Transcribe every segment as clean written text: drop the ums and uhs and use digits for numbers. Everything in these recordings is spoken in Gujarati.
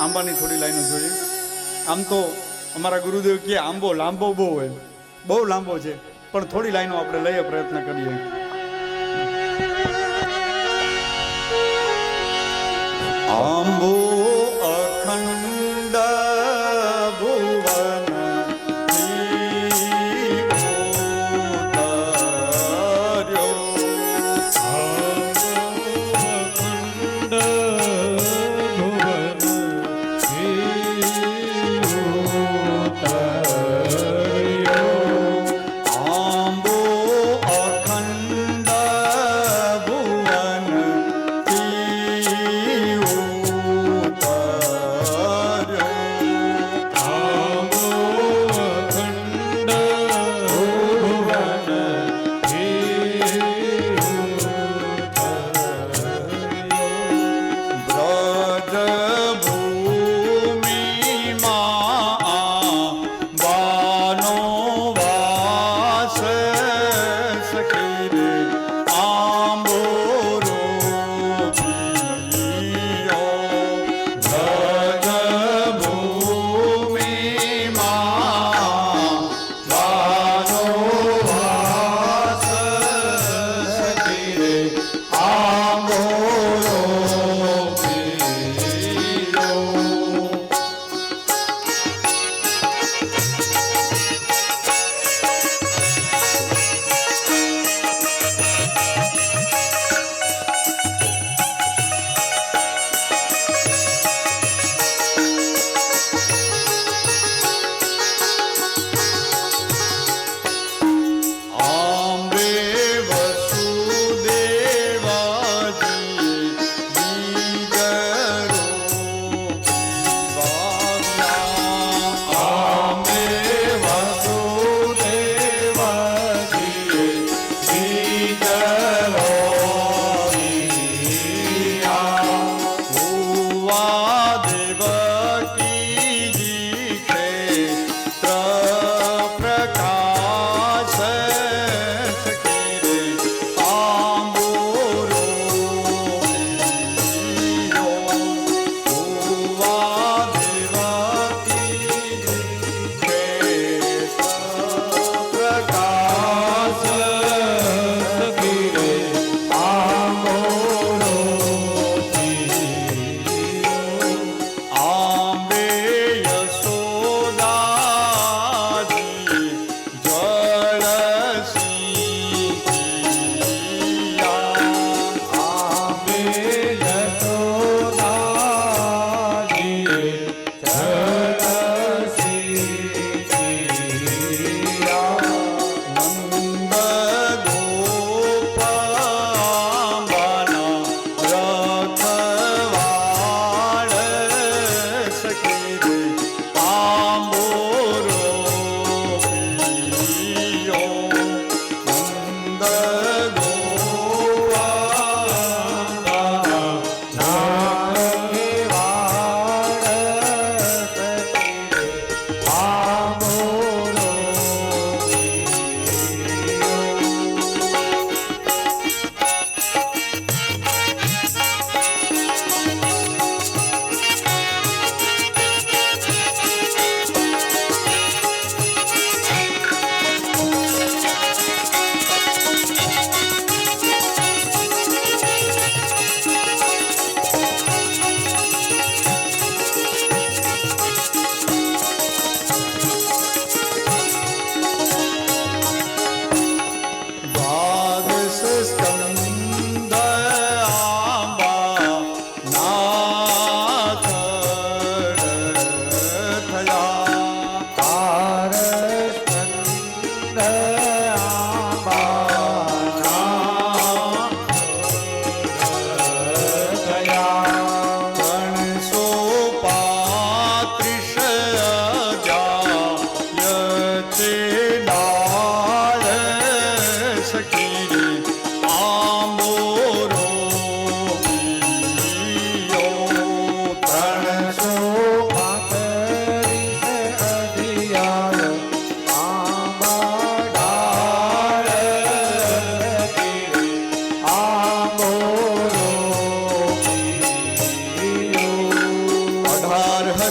આંબાની થોડી લાઈનો જોઈએ. આમ તો અમારા ગુરુદેવ કે આંબો લાંબો બહુ હોય, બહુ લાંબો છે, પણ થોડી લાઈનો આપણે લઈએ, પ્રયત્ન કરીએ. આંબો અખંડ ભુવન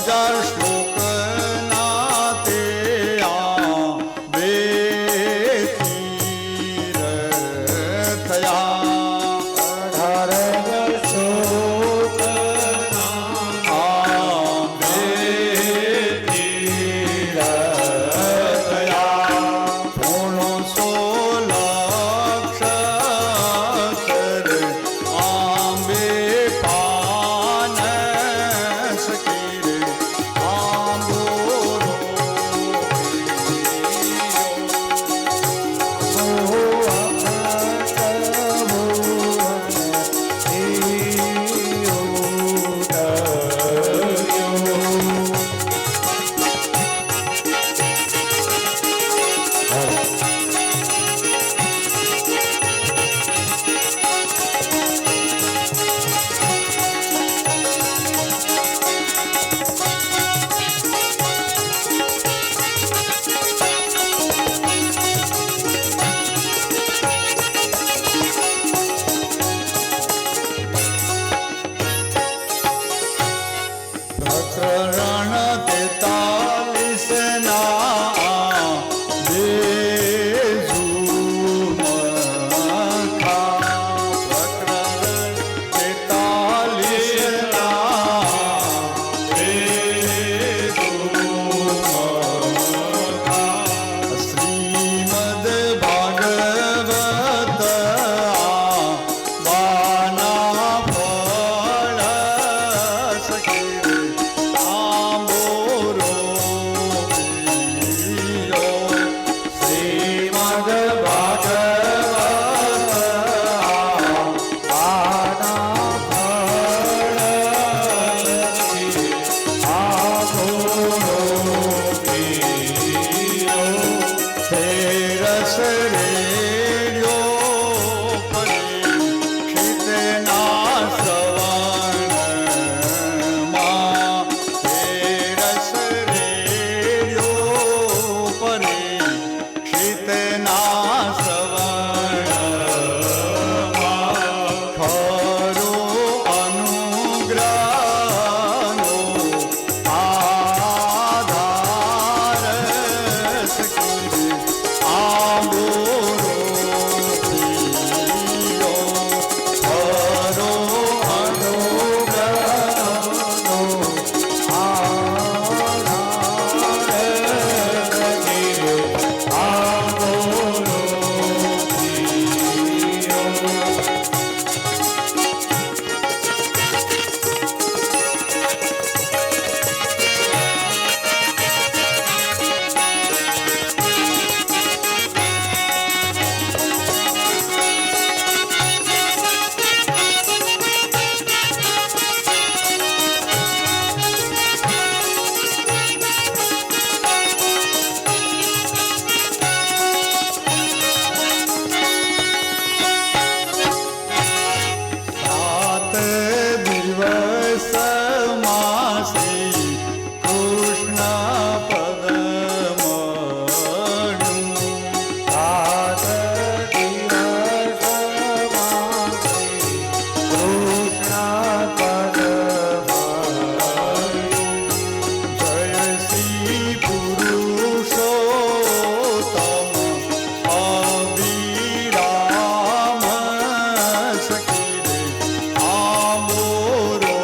હજાર શ્લોક ના તે આ બે તીર થયા 18 શ્લોક આ બે તીર થયા પૂર્ણો 16 અક્ષર આંબે પાન સકીર આંબોરો પ્રકરણ 43 ના શ્રીમદ ભાગવત બાના ફળ સખી આંબોરો શ્રીમદ ભાગવત આના ફળ રસ રેડ્યો પરીક્ષિતના શ્રવણમાં રસ રેડ્યો પરીક્ષિતના શ્રવણમાં ખરો અનુગ્રહનો આધાર સખી આંબોરો પીયો ખરો સાત દિવસમાં શ્રી કૃષ્ણ પદ મળ્યું સાત દિવસમાં કૃષ્ણ પદ જય શ્રી પુરુષોત્તમ અભિરામ સખી આંબોરો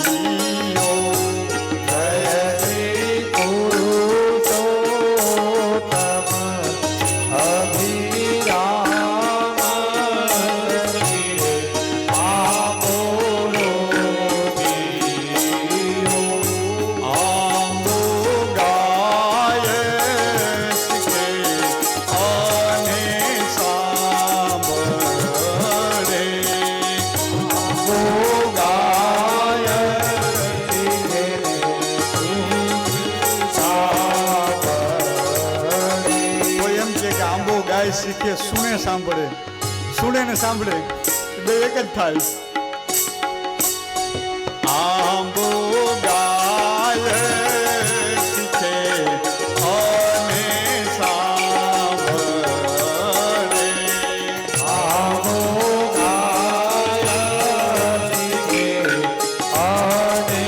પીયો જય શ્રી પુરુષોત્તમ અભિરામ આપોલો આંબો ગાય શીખે અને સાંભળે ગાય કોઈ એમ કે આંબો ગાય શીખે સુણે સાંભળે સુણે ને સાંભળે બે એક જ થાય આંબો ગાય શીખે અને સાંભળે આવો ગાય અને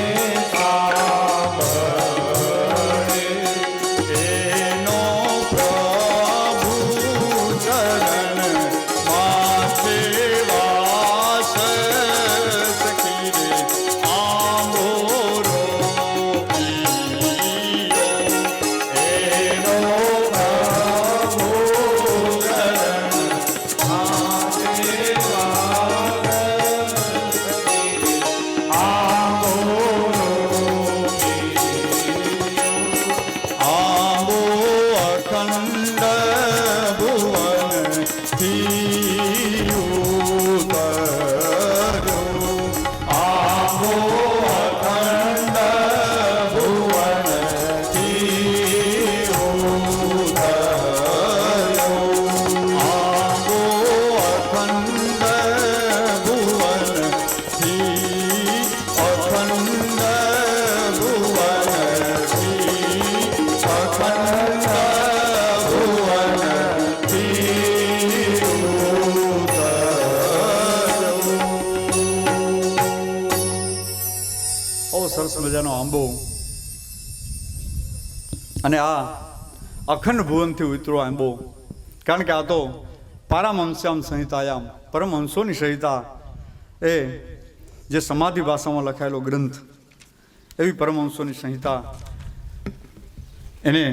બહુ સરસ મજાનો આંબો, અને આ અખંડ ભુવનથી ઉતરો આંબો, કારણ કે આ તો પારામહંસ્યામ સંહિતાયામ, પરમહંસોની સંહિતા, એ જે સમાધિ ભાષામાં લખાયેલો ગ્રંથ, એવી પરમહંસોની સંહિતા, એને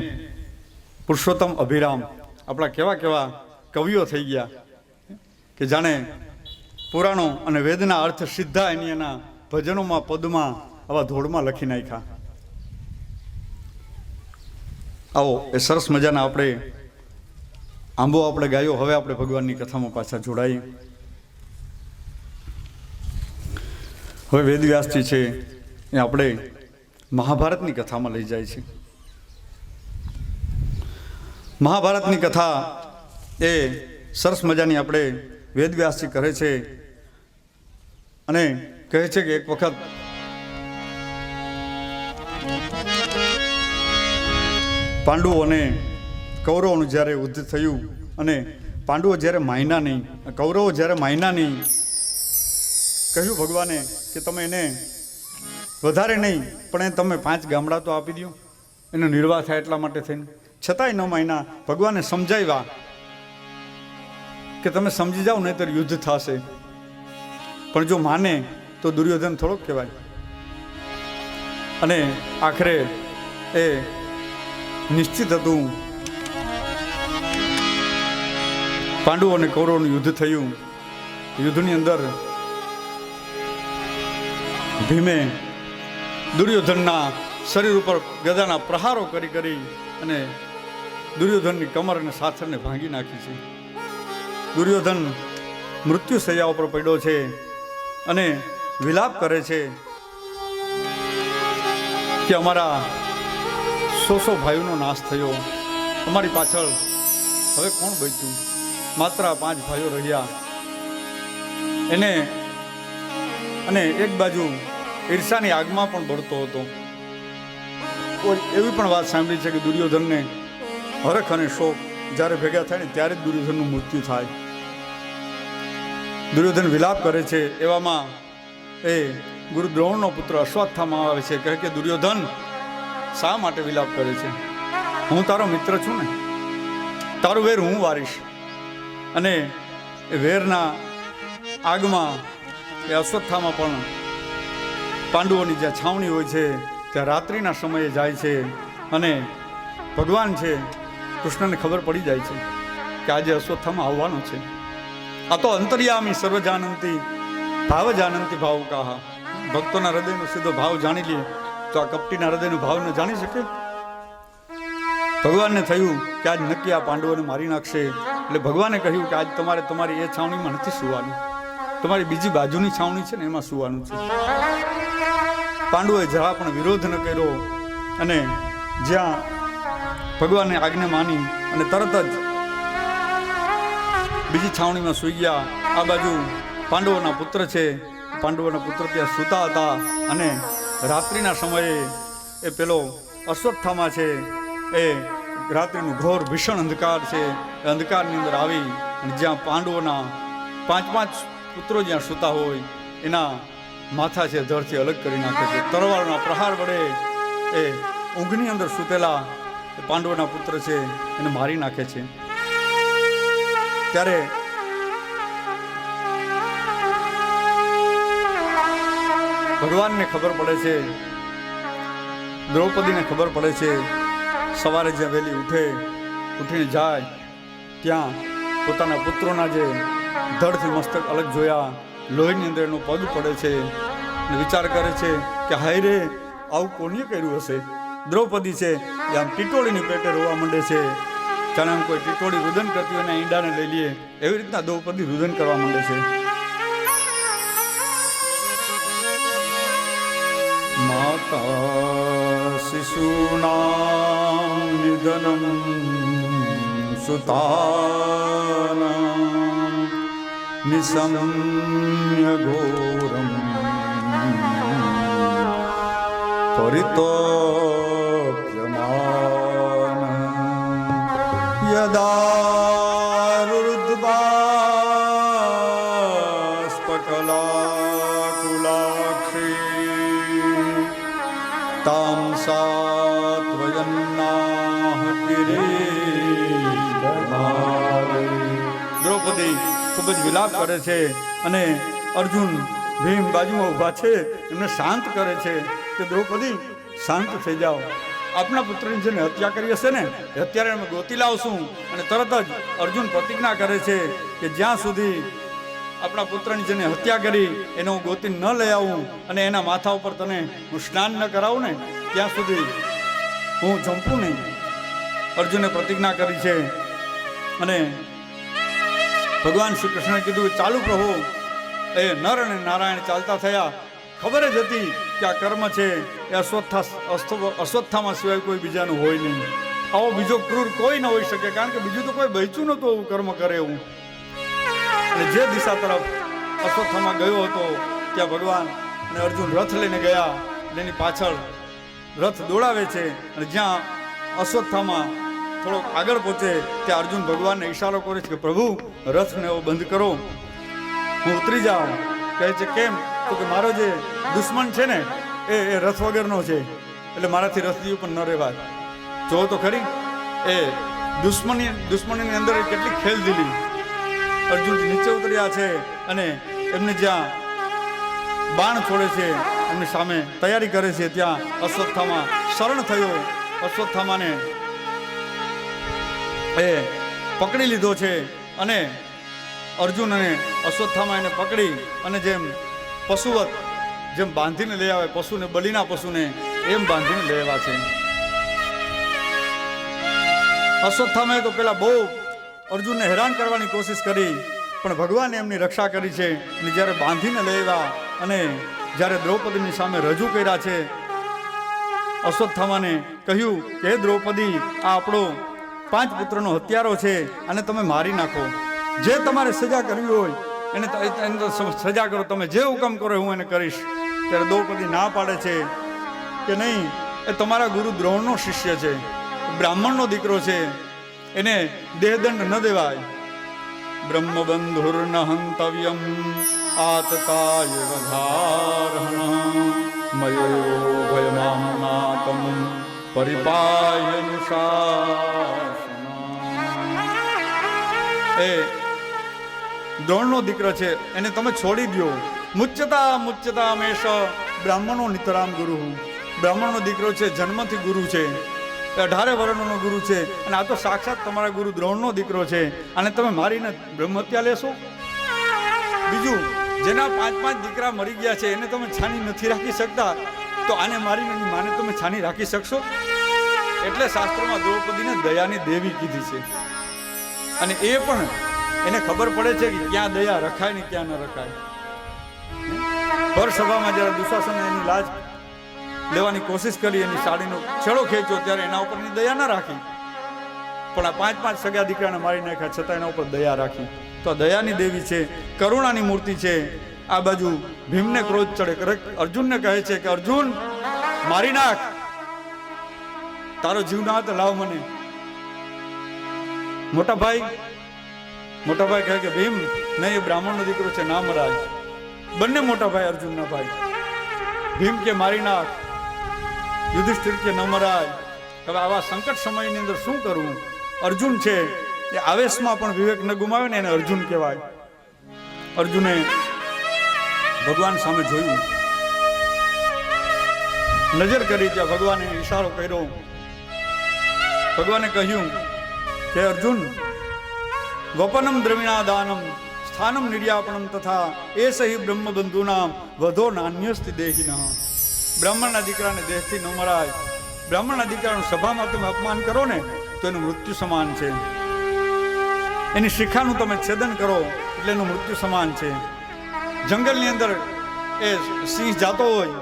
પુરુષોત્તમ અભિરામ આપણા કેવા કેવા કવિઓ થઈ ગયા કે જાણે પુરાણો અને વેદના અર્થ સીધા એના ભજનોમાં, પદમાં, આવા ધોળમાં લખી નાખ્યા. આવો એ સરસ મજાના આપણે આંબો આપણે ગાયો. હવે આપણે ભગવાનની કથામાં પાછા જોડાઈએ. હવે વેદવ્યાસજી છે એ આપણે મહાભારતની કથામાં લઈ જાય છે. મહાભારતની કથા એ સરસ મજાની આપણે વેદવ્યાસજી કરે છે, અને કહે છે કે એક વખત પાંડવો અને કૌરવોનું જ્યારે યુદ્ધ થયું, અને પાંડવો જ્યારે માયના નહીં, કૌરવો જ્યારે માયના નહીં, કહ્યું ભગવાને કે તમે એને વધારે નહીં પણ એ તમે 5 ગામડા તો આપી દો, એનો નિર્વાહ થાય એટલા માટે થઈને. છતાંય ન માયના. ભગવાને સમજાવ્યા કે તમે સમજી જાઓ નહીં તો યુદ્ધ થશે, પણ જો માને તો દુર્યોધન થોડોક કહેવાય. અને આખરે એ નિશ્ચિત હતું. પાંડવો અને કૌરવનું યુદ્ધ થયું. યુદ્ધની અંદર ભીમે દુર્યોધનના શરીર ઉપર ગદાના પ્રહારો કરી અને દુર્યોધનની કમર અને સાથળને ભાંગી નાખી છે. દુર્યોધન મૃત્યુ શૈયા ઉપર પડ્યો છે અને વિલાપ કરે છે કે અમારા 100 ભાઈઓનો નાશ થયો, અમારી પાછળ હવે કોણ બચ્યું? માત્ર 5 ભાઈઓ રહ્યા. એને અને એક બાજુ ઈર્ષાની આગમાં પણ બળતો હતો. એવી પણ વાત સાંભળી છે કે દુર્યોધનને હરખ અને શોક જ્યારે ભેગા થાય ને ત્યારે જ દુર્યોધનનું મૃત્યુ થાય. દુર્યોધન વિલાપ કરે છે. એવામાં એ ગુરુ દ્રોણનો પુત્ર અશ્વત્થામા આવે છે. કહે કે દુર્યોધન શા માટે વિલાપ કરે છે? હું તારો મિત્ર છું ને, તારું વેર હું વારીશ. અને એ વેરના આગમાં એ અશ્વત્થામા પણ પાંડવોની જ્યાં છાવણી હોય છે ત્યાં રાત્રિના સમયે જાય છે, અને ભગવાન છે કૃષ્ણને ખબર પડી જાય છે કે આજે અશ્વત્થામા આવવાનો છે. આ તો અંતર્યામી સર્વજાનંતી ભાવ જાનંતી ભાવુકાહ. ભક્તોના હૃદયનો સીધો ભાવ જાણી લે તો આ કપટીના હૃદયનો ભાવ ન જાણી શકે. ભગવાનને થયું કે આજ નક્કી આ પાંડવોને મારી નાખશે. એટલે ભગવાને કહ્યું કે આજ તમારે તમારી એ છાવણીમાં નથી સુવાનું, તમારી બીજી બાજુની છાવણી છે ને એમાં સુવાનું છે. પાંડવોએ જરા પણ વિરોધ ન કર્યો, અને જ્યાં ભગવાનની આજ્ઞા માની અને તરત જ બીજી છાવણીમાં સૂઈ ગયા. આ બાજુ પાંડવોના પુત્ર છે, પાંડવોના પુત્ર ત્યાં સૂતા હતા, અને રાત્રિના સમયે એ પેલો અશ્વત્થામા છે એ રાત્રિનું ઘોર ભીષણ અંધકાર છે, એ અંધકારની અંદર આવી અને જ્યાં પાંડવોના 5 પુત્રો જ્યાં સૂતા હોય એના માથા છે ધરથી અલગ કરી નાખે છે. તલવારના પ્રહાર વડે એ ઊંઘની અંદર સૂતેલા પાંડવોના પુત્ર છે એને મારી નાખે છે. ત્યારે ભગવાનને ખબર પડે છે, દ્રૌપદીને ખબર પડે છે. સવારે જ્યાં વહેલી ઉઠીને જાય ત્યાં પોતાના પુત્રોના જે ધડથી મસ્તક અલગ જોયા, લોહીની અંદર એનું પગ પડે છે, અને વિચાર કરે છે કે હાય રે આવું કોને કર્યું હશે. દ્રૌપદી છે એ આમ ટીટોળીની પેટે રોવા માંડે છે. જાણે આમ કોઈ ટીટોળી રુદન કરતી હોય ને ઈંડાને લઈ લઈએ એવી રીતના દ્રૌપદી રુદન કરવા માંડે છે. માતા શિશુનામ નિધનમ સુતાનામ નિસમ્ય ઘોરમ પરિતોપ્યમાન યદા રુદ્ધબાષ્પકલાકુલાક્ષી તામ સાત્વયન્નાહ દ્રૌપદી ખૂબ જ વિલાપ કરે છે અને અર્જુન ભીમ બાજુમાં ઊભા છે એમને શાંત કરે છે કે દ્રૌપદી શાંત થઈ જાઓ. આપના પુત્રની જેને હત્યા કરી હશે ને અત્યારે અમે ગોતી લાવશું. અને તરત જ અર્જુન પ્રતિજ્ઞા કરે છે કે જ્યાં સુધી આપણા પુત્રની જેને હત્યા કરી એને હું ગોતી ન લઈ આવું અને એના માથા ઉપર તને હું સ્નાન ન કરાવું ને ત્યાં સુધી હું જંપું નહીં. અર્જુને પ્રતિજ્ઞા કરી છે. અને ભગવાન શ્રી કૃષ્ણએ કીધું ચાલુ પ્રભુ. એ નર અને નારાયણ ચાલતા થયા. ખબર જ હતી કે આ કર્મ છે એ અશ્વત્થામાં સિવાય કોઈ બીજાનું હોય નહીં. આવો બીજો ક્રૂર કોઈ ન હોઈ શકે, કારણ કે બીજું તો કોઈ બચ્યું નહોતું એવું કર્મ કરે એવું. અને જે દિશા તરફ અશ્વત્થામાં ગયો હતો ત્યાં ભગવાન અને અર્જુન રથ લઈને ગયા. એની પાછળ રથ દોડાવે છે અને જ્યાં અશ્વત્થામાં થોડોક આગળ પહોંચે ત્યાં અર્જુન ભગવાનને ઈશારો કરે છે કે પ્રભુ રથને એવો બંધ કરો, હું ઉતરી જાઉં. કહે છે કેમ? તો કે મારો જે દુશ્મન છે ને એ રથ વગરનો છે, એટલે મારાથી રથજી ઉપર ન રહેવાય. જો તો ખરી એ દુશ્મનીની અંદર કેટલી ખેલદિલી. અર્જુન નીચે ઉતર્યા છે અને એમને જ્યાં બાણ છોડે છે એમની સામે તૈયારી કરે છે ત્યાં અશ્વત્થામા શરણ થયો. અશ્વત્થામાને એ પકડી લીધો છે અને અર્જુન અને અશ્વત્થામા એને પકડી અને જેમ પશુવત જેમ બાંધીને લઈ આવે, પશુને બલિના પશુને એમ બાંધીને લઈ આવ્યા છે. અશ્વત્થામાએ તો પેલા બહુ અર્જુનને હેરાન કરવાની કોશિશ કરી, પણ ભગવાને એમની રક્ષા કરી છે. અને જ્યારે બાંધીને લઈ આવ્યા અને જ્યારે દ્રૌપદીની સામે રજૂ કર્યા છે, અશ્વત્થામાને કહ્યું કે હે દ્રૌપદી, આ આપણો 5 પુત્રનો હત્યારો છે અને તમે મારી નાખો. જે તમારે સજા કરવી હોય એને સજા કરો, તમે જે હુકમ કરો હું એને કરીશ. ત્યારે દ્રૌપદી ના પાડે છે કે નહીં, એ તમારા ગુરુ દ્રોણનો શિષ્ય છે, બ્રાહ્મણનો દીકરો છે, એને દેહદંડ ન દેવાય. બ્રહ્મબંધુર્ન હંતવ્યમ આતતાય વધારહણ મયો ભયમાનાતમ પરિપાયનુશાસન. એ દ્રોણનો દીકરો છે, એને તમે છોડી દો. મુચ્યતા મેષ બ્રાહ્મણો નિતરામ ગુરુ. બ્રાહ્મણનો દીકરો છે, જન્મથી ગુરુ છે, 18 વર્ણનો ગુરુ છે, અને આ તો સાક્ષાત તમારા ગુરુ દ્રોણનો દીકરો છે. અને તમે મારીને બ્રહ્મહત્યા લેશો. બીજું, જેના 5 દીકરા મરી ગયા છે એને તમે છાની નથી રાખી શકતા, તો આને મારીને માને તમે છાની રાખી શકશો? એટલે શાસ્ત્રોમાં દ્રૌપદીને દયાની દેવી કીધી છે. અને એ પણ એને ખબર પડે છે કે ક્યાં દયા રખાય ને ક્યાં ન રખાય. ભર સભામાં જ્યારે દુશાસને એની લાજ લેવાની કોશિશ કરી, એની સાડીનો છેડો ખેંચ્યો, ત્યારે એના ઉપરની દયા ન રાખી. પણ આ 5 સગા દીકરાને મારી નાખ્યા છતાં એના ઉપર દયા રાખી. તો દયાની દેવી છે, કરુણાની મૂર્તિ છે. આ બાજુ ભીમને ક્રોધ ચડે, અર્જુનને કહે છે કે અર્જુન મારી નાખ, તારો જીવ ના તો લાવ મને. મોટા ભાઈ કહે કે ભીમ નહીં, એ બ્રાહ્મણનો દીકરો છે, ના મરાય. બંને મોટા ભાઈ અર્જુનના ભાઈ. ભીમ કે મારી નાખ, યુધિષ્ઠિર કે ન મરાય. હવે આવા સંકટ સમયની અંદર શું કરવું? અર્જુન છે એ આવેશમાં પણ વિવેક ન ગુમાવે ને એને અર્જુન કહેવાય. અર્જુને ભગવાન સામે જોયું, નજર કરી, ત્યાં ભગવાને ઈશારો કર્યો. ભગવાને કહ્યું કે અર્જુન, વપનમ દ્રવિણા દાનમ સ્થાનમ નિર્યાપનમ તથા એ સહી બ્રહ્મબંધુનામ વધો નાન્યસ્તિ દેહિનઃ. બ્રાહ્મણના દીકરાને દેહથી ન મરાય. બ્રાહ્મણના દીકરાનું સભામાં તમે અપમાન કરો ને તો એનું મૃત્યુ સમાન છે. એની શિખાનું તમે છેદન કરો એટલે એનું મૃત્યુ સમાન છે. જંગલની અંદર એ સિંહ જાતો હોય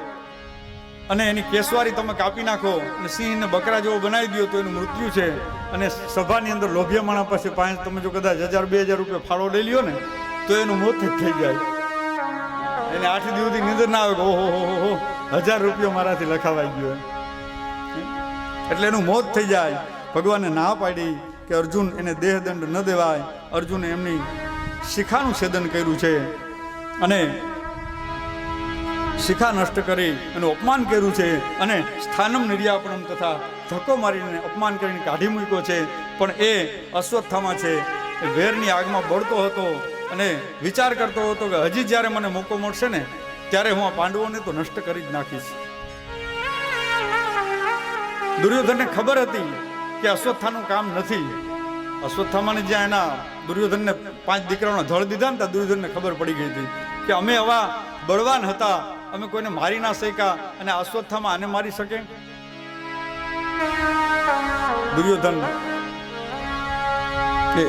અને એની કેસવારી તમે કાપી નાખો અને સિંહને બકરા જેવો બનાવી દો તો એનું મૃત્યુ છે. અને સભાની અંદર લોભિયા માણસ પાસે તમે જો કદાચ 1000-2000 રૂપિયા ફાળો લઈ લ્યો ને તો એનું મોત જ થઈ જાય. એને 8 દિવસથી નીંદર ના આવે કે ઓહો 1000 રૂપિયા મારાથી લખાવાઈ ગયો, એટલે એનું મોત થઈ જાય. ભગવાને ના પાડી કે અર્જુન એને દેહદંડ ન દેવાય. અર્જુને એમની શિખાનું છેદન કર્યું છે અને શિખા નષ્ટ કરી એનું અપમાન કર્યું છે અને સ્થાનમ નિર્યાપણમ તથા ધક્કો મારીને અપમાન કરીને કાઢી મૂક્યો છે. પણ એ અશ્વત્થામા છે એ વેરની આગમાં બળતો હતો અને વિચાર કરતો હતો કે હજી જ્યારે મને મોકો મળશે ને ત્યારે હું આ પાંડવોને તો નષ્ટ કરી જ નાખીશ. દુર્યોધનને ખબર હતી કે અશ્વત્થાનું કામ નથી. અશ્વત્થામાને જ્યાં એના દુર્યોધનને 5 દીકરાઓના ધળ દીધા ને ત્યાં દુર્યોધનને ખબર પડી ગઈ હતી કે અમે આવા બળવાન હતા, અમે કોઈને મારી ના શક્યા અને અશ્વત્થામા આને મારી શકે. દુર્યોધન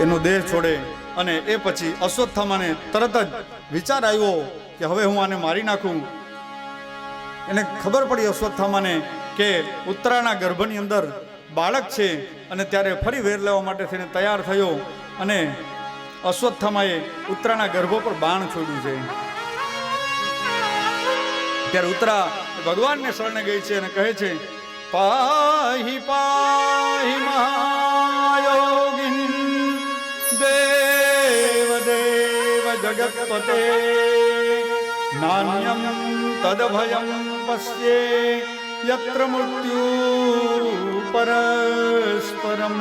એનો દેહ છોડે અને એ પછી અશ્વત્થામાને તરત જ વિચાર આવ્યો કે હવે હું આને મારી નાખું. એને ખબર પડી અશ્વત્થામાને કે ઉત્તરાના ગર્ભની અંદર બાળક છે અને ત્યારે ફરી વેર લેવા માટે થઈને તૈયાર થયો અને અશ્વત્થામાએ ઉત્તરાના ગર્ભ પર બાણ છોડ્યું છે. ત્યારે ઉત્તરા ભગવાનને શરણે ગઈ છે અને કહે છે, પાહી પાહી મહાયોગિન દેવ દેવ જગતપતે નાન્યમ તદભયમ પશ્યે યત્ર મૃત્યુ પરસ્પરમ.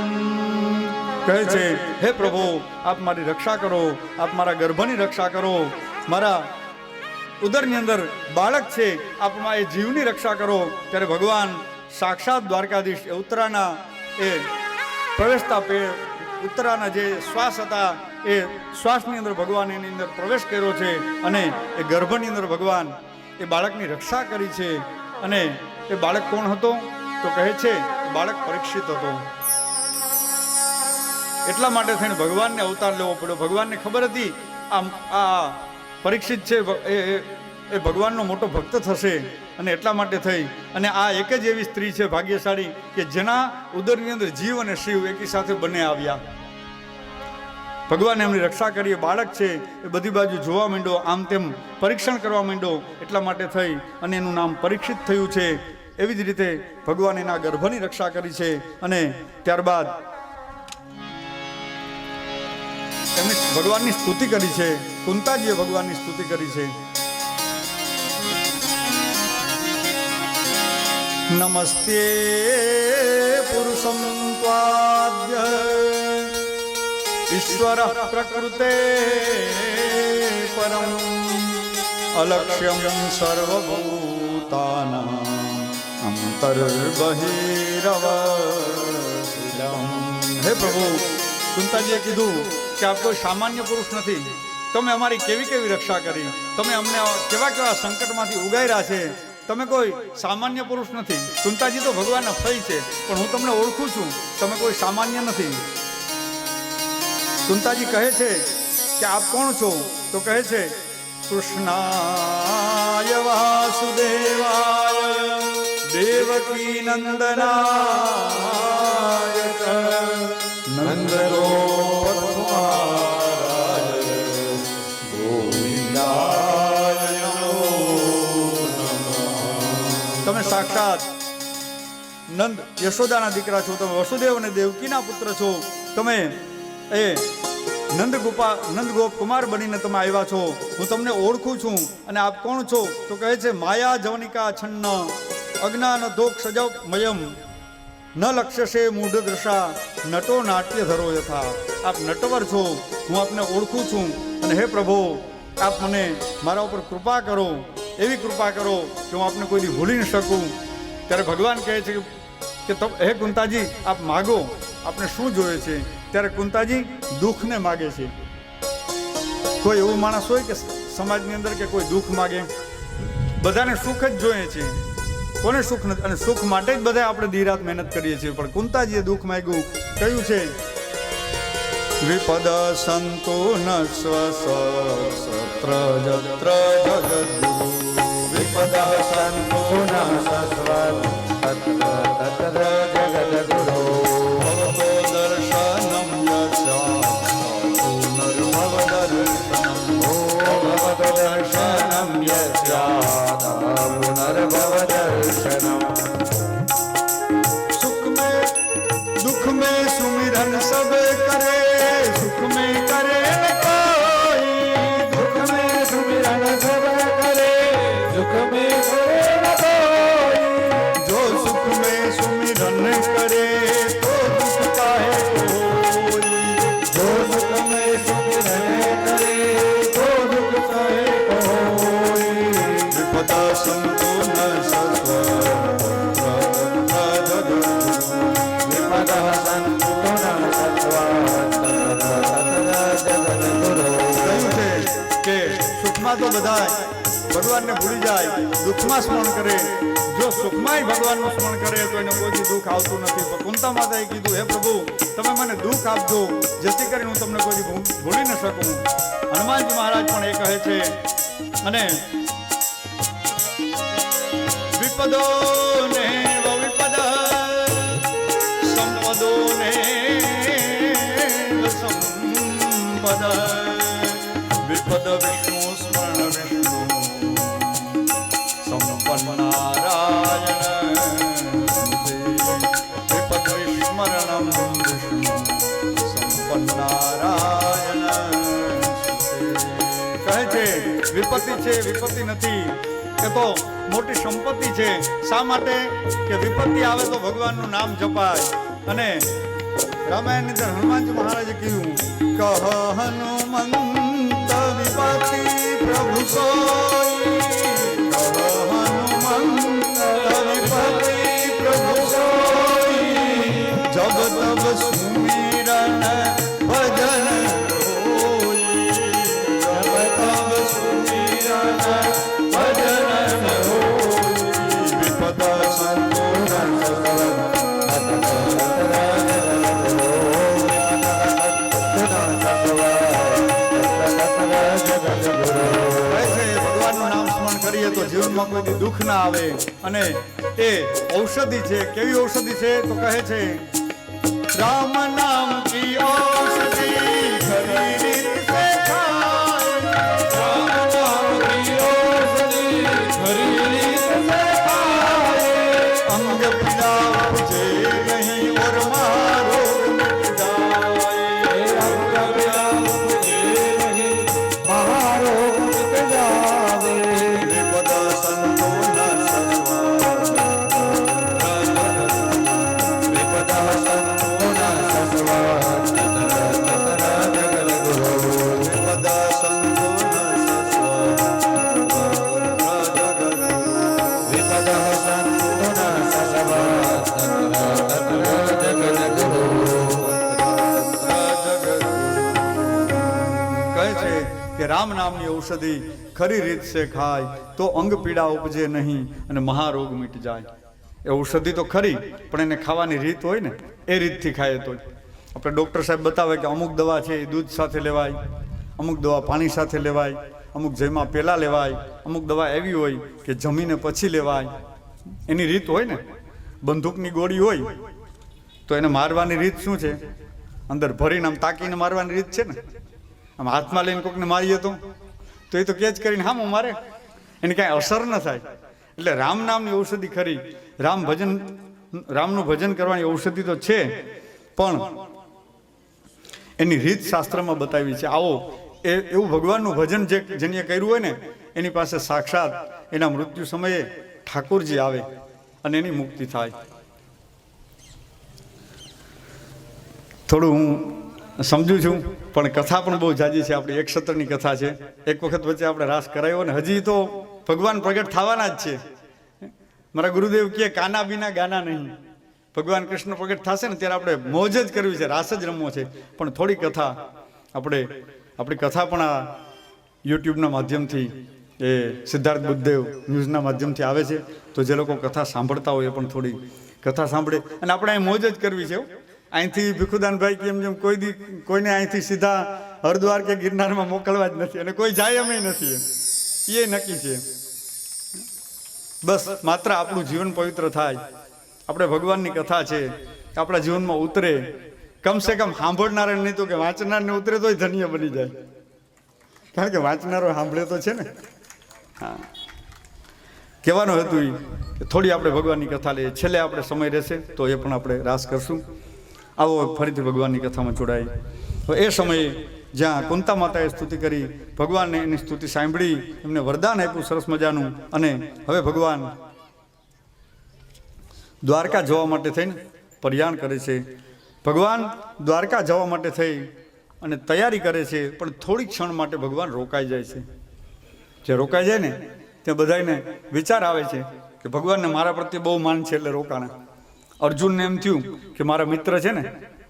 કહે છે, હે પ્રભુ, આપ મારી રક્ષા કરો, આપ મારા ગર્ભની રક્ષા કરો, મારા ઉદરની અંદર બાળક છે, આપ એ જીવની રક્ષા કરો. ત્યારે ભગવાન સાક્ષાત દ્વારકાધીશ એ ઉત્તરાના એ પ્રવેશતા ઉત્તરાના જે શ્વાસ હતા એ શ્વાસની અંદર ભગવાન એની અંદર પ્રવેશ કર્યો છે અને એ ગર્ભની અંદર ભગવાન એ બાળકની રક્ષા કરી છે. અને એ બાળક કોણ હતો તો કહે છે બાળક પરીક્ષિત હતો. એટલા માટે થઈને ભગવાનને અવતાર લેવો પડ્યો. ભગવાનને ખબર હતી આ પરીક્ષિત છે એ ભગવાનનો મોટો ભક્ત થશે અને એટલા માટે થઈ અને આ એક જ એવી સ્ત્રી છે ભાગ્યશાળી કે જેના ઉદરની અંદર જીવ અને શિવ એકી સાથે બને આવ્યા. ભગવાને એમની રક્ષા કરી. બાળક છે એ બધી બાજુ જોવા માંડ્યો, આમ તેમ પરીક્ષણ કરવા માંડ્યો. એટલા માટે થઈ અને એનું નામ પરીક્ષિત થયું છે. એવી જ રીતે ભગવાને એના ગર્ભની રક્ષા કરી છે અને ત્યારબાદ એમની ભગવાનની સ્તુતિ કરી છે. કુંતાજીએ ભગવાનની સ્તુતિ કરી છે. નમસ્તે પુરુષમ ત્વાદ્ય ઈશ્વર પ્રકૃતે પરમ અલક્ષ્યમ સર્વભૂતાનાં અંતર્બહિરવશિલમ. હે પ્રભુ, કુંતાજીએ કીધું કે આપ કોઈ સામાન્ય પુરુષ નથી. તમે અમારી કેવી કેવી રક્ષા કરી, તમે અમને કેવા કેવા સંકટમાંથી ઉગાર્યા છે. તમે કોઈ સામાન્ય પુરુષ નથી. કુંતાજી તો ભગવાનના ફઈ છે, પણ હું તમને ઓળખું છું, તમે કોઈ સામાન્ય નથી. કુંતાજી કહે છે કે આપ કોણ છો તો કહે છે, કૃષ્ણાય વાસુદેવાય દેવકી નંદનાય નંદગોપકુમારાય ગોવિંદાય તમે સાક્ષાત નંદ યશોદાના દીકરા છો. તમે વસુદેવ અને દેવકીના પુત્ર છો. તમે એ નંદગોપ કુમાર બનીને તમે આવ્યા છો. હું તમને ઓળખું છું. અને આપ કોણ છો તો કહે છે, માયા જવનિકા છન્ન અજ્ઞાન ધોક સજમયમ ન લક્ષ્યસે મૂઢ દૃશા નટો નાટ્ય ધરો યથા. આપ નટવર છો, હું આપને ઓળખું છું. અને હે પ્રભુ, આપ મને મારા ઉપર કૃપા કરો, એવી કૃપા કરો કે હું આપને કોઈ દી ભૂલી ન શકું. ત્યારે ભગવાન કહે છે કે હે કુંતાજી, આપ માગો, આપને શું જોઈએ છે. ત્યારે કુંતાજી દુઃખને માગે છે. કોઈ એવું માણસ હોય કે સમાજની અંદર કે કોઈ દુઃખ માગે? બધાને સુખ જ જોઈએ છે, કોને સુખ નથી? અને સુખ માટે જ બધા આપણે દી રાત મહેનત કરીએ છીએ. પણ કુંતાજીએ દુઃખ માગ્યું. કહ્યું છે, વિપદ સંતો ન સ્વસત્ર જત્ર જગદ્ગુરુ વિપદ સંતો ન સ્વસત્ર જગદ્ગુરુ દર્શનમ દર્શનમ પુનર્ભવદર્શનમ. સુખ में दुख में सुमिरन सब करे, सुख में करे कोई दुख में सुमिरन सब करे, दुख में સુખમાં તો બધા ભગવાનને ભૂલી જાય, દુઃખમાં સ્મરણ કરે. જો સુખમાંય ભગવાનનું સ્મરણ કરે તો એને કોઈ દુઃખ આવતું નથી. પણ કુંતા માતાએ કીધું, હે પ્રભુ તમે મને દુઃખ આપજો જેથી કરીને હું તમને કોઈ ભૂલી ન શકું. હનુમાનજી મહારાજ પણ એ કહે છે. અને વિપદો ને વિપદ સંપદો ને સંપદ વિપદ વિષ્ણુ સ્મરણ વિષ્ણુ સંપન્ન નારાયણ વિપદ વિસ્મરણમ વિષ્ણુ સંપન્ન નારાયણ કહે છે વિપત્તિ છે વિપત્તિ નથી, એ તો મોટી સંપત્તિ છે. શા માટે? કે વિપત્તિ આવે તો ભગવાનનું નામ જપાય. અને રામાયણની અંદર હનુમાનજી મહારાજે કીધું, કહ હનુમંત વિપત્તિ પ્રભુ સોઈ, કહ હનુમંત વિપત્તિ પ્રભુ સોઈ, જબ તબ સુમિરન ભજન હોઈ, જબ તબ સુમિરન ભજન હોઈ, વિપદ સંતોષ ભગવાનનું નામ સ્મરણ કરીએ તો જીવનમાં કોઈ દુઃખ ના આવે. અને એ ઔષધિ છે. કેવી ઔષધિ છે? તો કહે છે, રામ નામ કી ઔષધિ ખરી રીત સે ખાય, રામ નામ કી ઔષધિ ખરી રીત સે ખાય, અંગ પીડા ઉપજે નહીં ઓર મારો મિટ જાય, અંગ પીડા ઉપજે નહીં મારો મિટ જાવે, વિપદ સંતો ન સસવા, વિપદ સંતો ન સસવા, જગલ ગુરુ, વિપદ સંતો ન સસવા, જગલ વિપદ સંતો ન સસવા, જગલ ગુરુ. કહે છે કે રામ નામની ઔષધિ ખરી રીત સે ખાય તો અંગ પીડા ઉપજે નહીં અને મહારોગ મીટ જાય. એ ઔષધિ તો ખરી, પણ એને ખાવાની રીત હોય ને, એ રીતથી ખાય તો. આપણે ડૉક્ટર સાહેબ બતાવે કે અમુક દવા છે એ દૂધ સાથે લેવાય, અમુક દવા પાણી સાથે લેવાય, અમુક જયમાં પહેલાં લેવાય, અમુક દવા એવી હોય કે જમીને પછી લેવાય. એની રીત હોય ને. બંદૂકની ગોળી હોય તો એને મારવાની રીત શું છે? અંદર ભરીને આમ તાકીને મારવાની રીત છે ને. આમ હાથમાં લઈને કોકને મારીએ તો એ તો કેચ કરીને હામો મારે, એને કાંઈ અસર ન થાય. એટલે રામ નામની ઔષધિ ખરી. રામનું ભજન કરવાની ઔષધિ તો છે, પણ એની રીત શાસ્ત્રમાં બતાવી છે. આવો એવું ભગવાનનું ભજન જેને કર્યું હોય ને, એની પાસે સાક્ષાત એના મૃત્યુ સમયે ઠાકોરજી આવે અને એની મુક્તિ થાય. થોડું હું સમજુ છું, પણ કથા પણ બહુ જાજી છે. આપણી 1 સત્રની કથા છે. એક વખત વચ્ચે આપણે રાસ કરાયો ને, હજી તો ભગવાન પ્રગટ થવાના જ છે. મારા ગુરુદેવ કહે કાના બીના ગાના નહીં. ભગવાન કૃષ્ણ પ્રગટ થશે ને ત્યારે આપણે મોજ જ કરવી છે, રાસ જ રમવો છે. પણ થોડી કથા આપણી કથા પણ આ યુટ્યુબના માધ્યમથી, એ સિદ્ધાર્થ બુદ્ધદેવ ન્યૂઝના માધ્યમથી આવે છે. તો જે લોકો કથા સાંભળતા હોય એ પણ થોડી કથા સાંભળે. અને આપણે અહીં મોજ જ કરવી છે. અહીંથી ભીખુદાનભાઈ કે એમ જેમ કોઈને અહીંથી સીધા હરિદ્વાર કે ગિરનારમાં મોકલવા જ નથી, અને કોઈ જાય અમે નથી, એ નક્કી છે. બસ માત્ર આપણું જીવન પવિત્ર થાય, આપણે ભગવાનની કથા છે આપણા જીવનમાં ઉતરે, કમસે કમ સાંભળનારે નહીં તો કે વાંચનારને ઉતરે તોય ધન્ય બની જાય. કારણ કે વાંચનારો સાંભળે તો છે ને. હા, કહેવાનો હતું કે થોડી આપણે ભગવાનની કથા લઈએ. છેલ્લે આપણે સમય રહેશે તો એ પણ આપણે રાસ કરશું. આવો ફરીથી ભગવાનની કથામાં જોડાય. તો એ સમયે જ્યાં કુંતા માતાએ સ્તુતિ કરી, ભગવાનને એની સ્તુતિ સાંભળી, એમને વરદાન આપ્યું સરસ મજાનું. અને હવે ભગવાન દ્વારકા જવા માટે થઈને પ્રયાણ કરે છે. ભગવાન દ્વારકા જવા માટે થઈ અને તૈયારી કરે છે, પણ થોડી ક્ષણ માટે ભગવાન રોકાઈ જાય છે. જે રોકાઈ જાય ને ત્યાં બધાને વિચાર આવે છે કે ભગવાનને મારા પ્રત્યે બહુ માન છે એટલે રોકાણા. અર્જુનને એમ થયું કે મારા મિત્ર છે ને,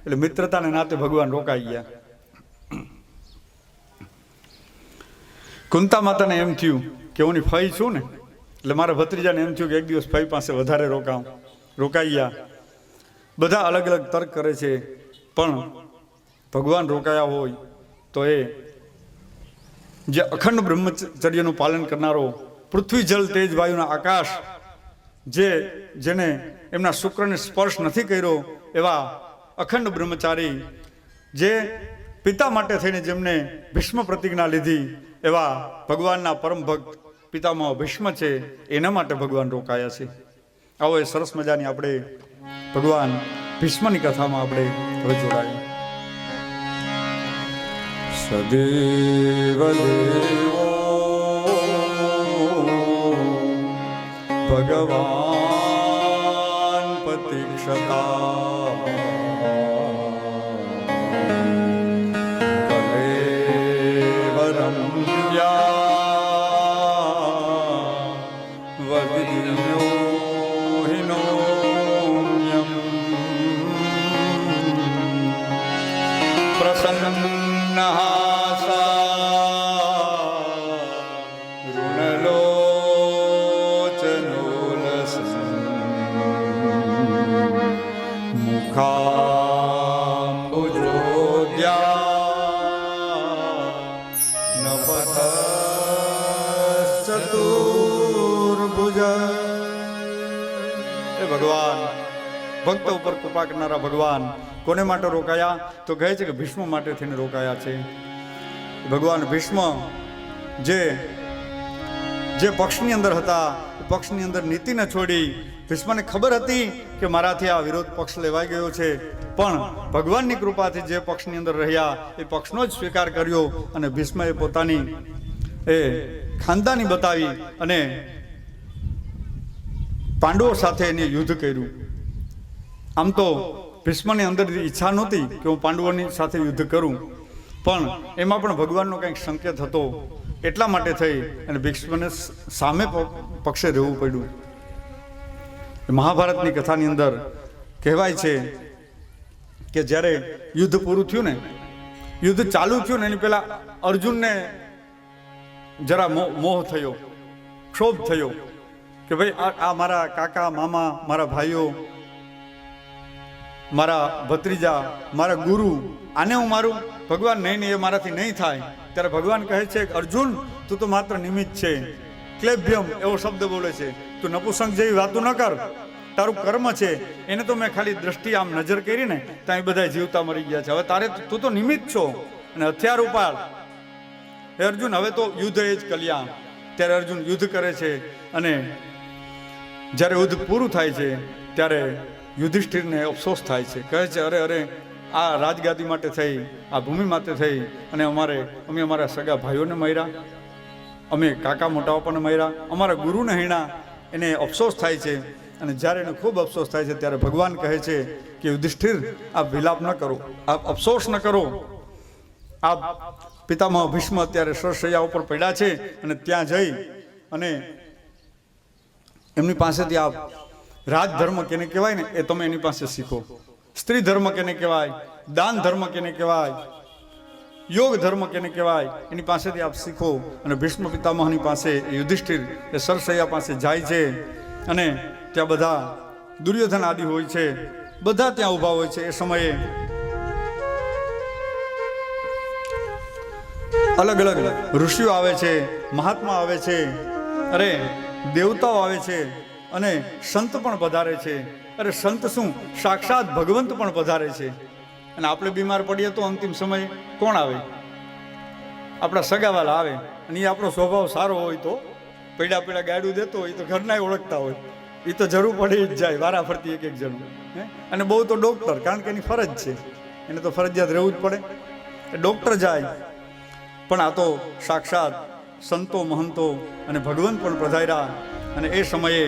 એટલે મિત્રતાને નાતે ભગવાન રોકાઈ ગયા. કુંતા માતાને એમ થયું કે હું ફઈ છું ને, એટલે મારા ભત્રીજાને એમ થયું કે એક દિવસ ફઈ પાસે વધારે રોકાઈ ગયા. બધા અલગ અલગ તર્ક કરે છે, પણ ભગવાન રોકાયા હોય તો એ જે અખંડ બ્રહ્મચર્યનું પાલન કરનારો, પૃથ્વી જલ તેજ વાયુના આકાશ, જેને એમના શુક્રને સ્પર્શ નથી કર્યો એવા અખંડ બ્રહ્મચારી, જે પિતા માટે થઈને જેમને ભીષ્મ પ્રતિજ્ઞા લીધી એવા ભગવાનના પરમ ભક્ત પિતામહ ભીષ્મ છે, એના માટે ભગવાન રોકાયા છે. આવો એ સરસ મજાની આપણે ભગવાન ભીષ્મની કથામાં આપણે હવે જોડાઈએ. સદેવ દેવો ભગવાન પ્રતિક્ષતા કલેવરમ વદિયોહિનોમ્યમ પ્રસન્નહાસા ભગવાન ભક્તો ઉપર કૃપા કરનારા ભગવાન કોને માટે રોકાયા? તો કહે છે કે ભીષ્મ માટે થઈને રોકાયા છે. ભગવાન ભીષ્મ જે પક્ષની અંદર હતા, પક્ષની અંદર નીતિને છોડી, ભીષ્મને ખબર હતી કે મારાથી આ વિરોધ પક્ષ લેવાઈ ગયો છે, પણ ભગવાનની કૃપાથી જે પક્ષની અંદર રહ્યા એ પક્ષનો જ સ્વીકાર કર્યો અને ભીષ્મએ પોતાની એ ખાનદાની બતાવી અને પાંડવો સાથે એને યુદ્ધ કર્યું. આમ તો ભીષ્મની અંદર ઈચ્છા નહોતી કે હું પાંડવોની સાથે યુદ્ધ કરું, પણ એમાં પણ ભગવાનનો કંઈક સંકેત હતો, એટલા માટે થઈ અને ભીષ્મને સામે પક્ષે રહેવું પડ્યું. મહાભારતની કથાની અંદર કહેવાય છે કે જ્યારે યુદ્ધ પૂરું થયું ને, યુદ્ધ ચાલુ થયું ને એની પહેલા અર્જુનને જરા મોહ થયો, ક્ષોભ થયો કે ભાઈ આ મારા કાકા, મામા, મારા ભાઈઓ, મારા ભત્રીજા, મારા ગુરુ, આને હું મારું? ભગવાન નહીં, એ મારાથી નહીં થાય. ત્યારે ભગવાન કહે છે કે અર્જુન, તું તો માત્ર નિમિત્ત છે. ક્લેભ્યમ એવો શબ્દ બોલે છે, તું નપુસંગ જેવી વાતો ન કર, તારું કર્મ છે એને તો મેં ખાલી દ્રષ્ટિ આમ નજર કરી ને ત્યાં બધા જીવતા મરી ગયા છે. હવે તારે તું તો નિમિત્ત છો અને હથિયાર ઉપાડ. હે અર્જુન, હવે તો યુદ્ધ એ જ કલ્યાણ. ત્યારે અર્જુન યુદ્ધ કરે છે અને જ્યારે યુદ્ધ પૂરું થાય છે ત્યારે યુધિષ્ઠિરને અફસોસ થાય છે. કહે છે અરે અરે, આ રાજગાદી માટે થઈ, આ ભૂમિ માટે થઈ અને અમે અમારા સગા ભાઈઓને માર્યા, અમે કાકા મોટા બાપાને માર્યા, અમારા ગુરુને હીણા. એને અફસોસ થાય છે અને જ્યારે એને ખૂબ અફસોસ થાય છે ત્યારે ભગવાન કહે છે કે યુધિષ્ઠિર, આપ વિલાપ ન કરો, આપ અફસોસ ન કરો. આપ પિતામહ ભીષ્મ અત્યારે સરસૈયા ઉપર પડ્યા છે અને ત્યાં જઈ અને એમની પાસેથી આપ રાજધર્મ કેને કહેવાય ને એ તમે એની પાસે શીખો. સ્ત્રી ધર્મ કેને કહેવાય, દાન ધર્મ કેને કહેવાય, યોગ ધર્મ કેને કહેવાય, એની પાસેથી આપ શીખો. અને ભીષ્મ પિતામહની પાસે યુધિષ્ઠિર એ સરસૈયા પાસે જાય છે અને ત્યાં બધા દુર્યોધન આદિ હોય છે, બધા ત્યાં ઊભા હોય છે. એ સમયે અલગ અલગ ઋષિઓ આવે છે, મહાત્મા આવે છે, અરે દેવતાઓ આવે છે અને સંત પણ પધારે છે. અરે સંત શું, સાક્ષાત ભગવંત પણ પધારે છે. અને આપણે બીમાર પડીએ તો અંતિમ સમય કોણ આવે? આપણા સગાવાલા આવે. અને એ આપણો સ્વભાવ સારો હોય તો પીડા ગાડું દેતો હોય તો ઘરના ઓળખતા હોય, એ તો જરૂર પડી જ જાય વારા ફરતી એક જણું. અને બહુ તો ડૉક્ટર, કારણ કે એની ફરજ છે, એને તો ફરજિયાત રહેવું જ પડે. ડૉક્ટર જાય, પણ આ તો સાક્ષાત સંતો, મહંતો અને ભગવંત પણ પધાર્યા. અને એ સમયે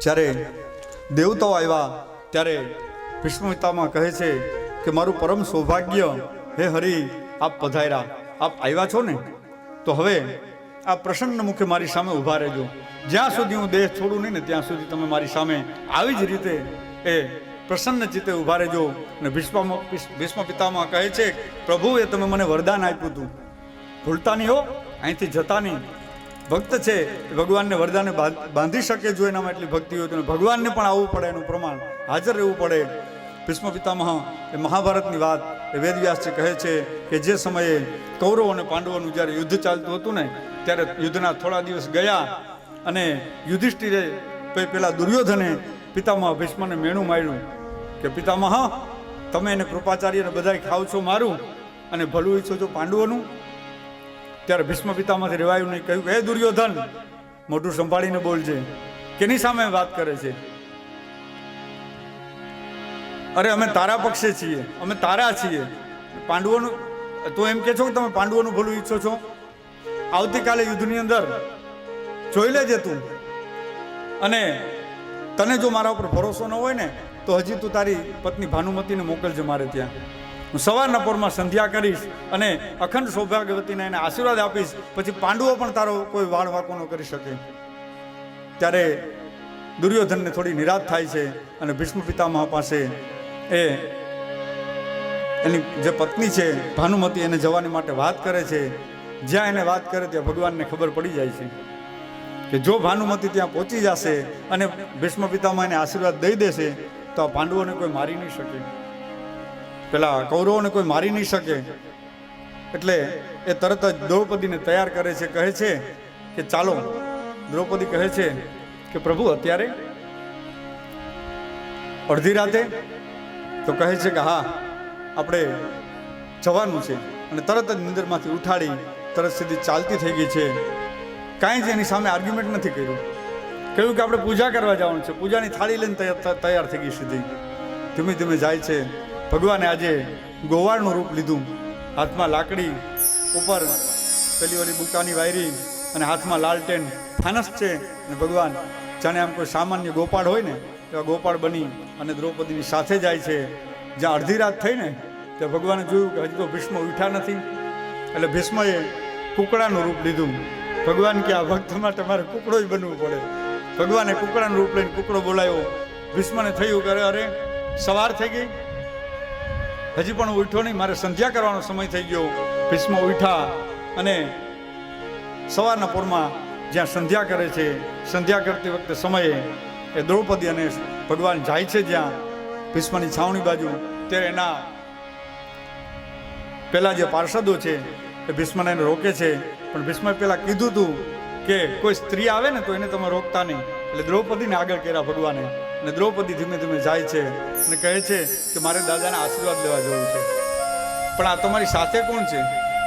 જ્યારે દેવતાઓ આવ્યા ત્યારે ભીષ્મ પિતામહ કહે છે કે મારું પરમ સૌભાગ્ય, હે હરિ, આપ પધાર્યા, આપ આવ્યા છો ને, તો હવે આ પ્રસન્ન મુખે મારી સામે ઊભા રહેજો. જ્યાં સુધી હું દેહ છોડું નહીં ને ત્યાં સુધી તમે મારી સામે આવી જ રીતે એ પ્રસન્ન ચિત્તે ઊભા રહેજો. અને ભીષ્મ પિતામહ કહે છે પ્રભુએ તમે મને વરદાન આપ્યું હતું, ભૂલતા નહીં હો, અહીંથી જતા નહીં. ભક્ત છે એ ભગવાનને વરદાને બાંધી શકે, જો એનામાં એટલી ભક્તિ હોય તો ભગવાનને પણ આવવું પડે, એનું પ્રમાણ હાજર રહેવું પડે. ભીષ્મ પિતામહ એ મહાભારતની વાત એ વેદવ્યાસજી કહે છે કે જે સમયે કૌરવ અને પાંડવોનું જ્યારે યુદ્ધ ચાલતું હતું ને, ત્યારે યુદ્ધના થોડા દિવસ ગયા અને યુધિષ્ઠિરે પેલા દુર્યોધને પિતામહ ભીષ્મને મેણું માર્યું કે પિતામહ, તમે એને કૃપાચાર્યને બધાય ખાવ છો મારું અને ભલું ઈચ્છો છો પાંડવોનું. ત્યારે ભીષ્મ પિતામાંથી રેવાયું નહીં. કહ્યું, હે દુર્યોધન, મોઢું સંભાળીને બોલજે, કેની સામે વાત કરે છે? અરે અમે તારા પક્ષે છીએ, અમે તારા છીએ. પાંડવોનું તો એમ કે છો કે તમે પાંડવોનું ભલું ઈચ્છો છો? આવતીકાલે યુદ્ધની અંદર જોઈ લેજે તું, અને તને જો મારા ઉપર ભરોસો ન હોય ને તો હજી તું તારી પત્ની ભાનુમતીને મોકલજે મારે ત્યાં. હું સવારના પોરમાં સંધ્યા કરીશ અને અખંડ સૌભાગ્યવતીને એને આશીર્વાદ આપીશ, પછી પાંડવો પણ તારો કોઈ વાળ વાંકો ન કરી શકે. ત્યારે દુર્યોધનને થોડી નિરાશ થાય છે અને ભીષ્મ પિતામહ પાસે એની જે પત્ની છે ભાનુમતી એને જવાની માટે વાત કરે છે. જ્યાં એને વાત કરે ત્યાં ભગવાનને ખબર પડી જાય છે કે જો ભાનુમતી ત્યાં પહોંચી જશે અને ભીષ્મ પિતામહ એને આશીર્વાદ દઈ દેશે તો આ પાંડવોને કોઈ મારી નહીં શકે, પેલા કૌરવોને કોઈ મારી નહીં શકે. એટલે એ તરત જ દ્રૌપદીને તૈયાર કરે છે. કહે છે કે ચાલો. દ્રૌપદી કહે છે કે પ્રભુ અત્યારે અડધી રાતે? તો કહે છે કે હા, આપણે જવાનું છે. અને તરત જ નિંદરમાંથી ઉઠાડી તરત સીધી ચાલતી થઈ ગઈ છે. કાંઈ જ એની સામે આર્ગ્યુમેન્ટ નથી કર્યું. કહ્યું કે આપણે પૂજા કરવા જવાનું છે. પૂજાની થાળી લઈને તૈયાર થઈ ગઈ સીધી. ધીમે ધીમે જાય છે. ભગવાને આજે ગોવાળનું રૂપ લીધું. હાથમાં લાકડી, ઉપર પેલી ઓલી બુકાની વાયરી અને હાથમાં લાલટેન ફાનસ છે. અને ભગવાન જાણે આમ કોઈ સામાન્ય ગોપાળ હોય ને એવા ગોપાળ બની અને દ્રૌપદીની સાથે જાય છે. જ્યાં અડધી રાત થઈ ને ત્યાં ભગવાને જોયું કે હજી તો ભીષ્મ ઉઠ્યા નથી. એટલે ભીષ્મએ કુકડાનું રૂપ લીધું. ભગવાન કે આ ભક્ત માટે મારે કુકડો જ બનવું પડે. ભગવાને કુકડાનું રૂપ લઈને કુકડો બોલાવ્યો. ભીષ્મને થયું કે અરે સવાર થઈ ગઈ, હજી પણ ઉઠ્યો નહીં, મારે સંધ્યા કરવાનો સમય થઈ ગયો. ભીષ્મ ઉઠ્યા અને સવારના પોરમાં જ્યાં સંધ્યા કરે છે, સંધ્યા કરતી વખતે સમયે એ દ્રૌપદી અને ભગવાન જાય છે જ્યાં ભીષ્મની છાવણી બાજુ. ત્યારે એના પેલા જે પાર્ષદો છે એ ભીષ્મને એને રોકે છે. પણ ભીષ્મએ પેલા કીધું હતું કે કોઈ સ્ત્રી આવે ને તો એને તમે રોકતા નહીં. એટલે દ્રૌપદીને આગળ કર્યા ભગવાને. અને દ્રૌપદી ધીમે ધીમે જાય છે અને કહે છે કે મારે દાદાના આશીર્વાદ લેવા જવું છે. પણ આ તમારી સાથે કોણ છે?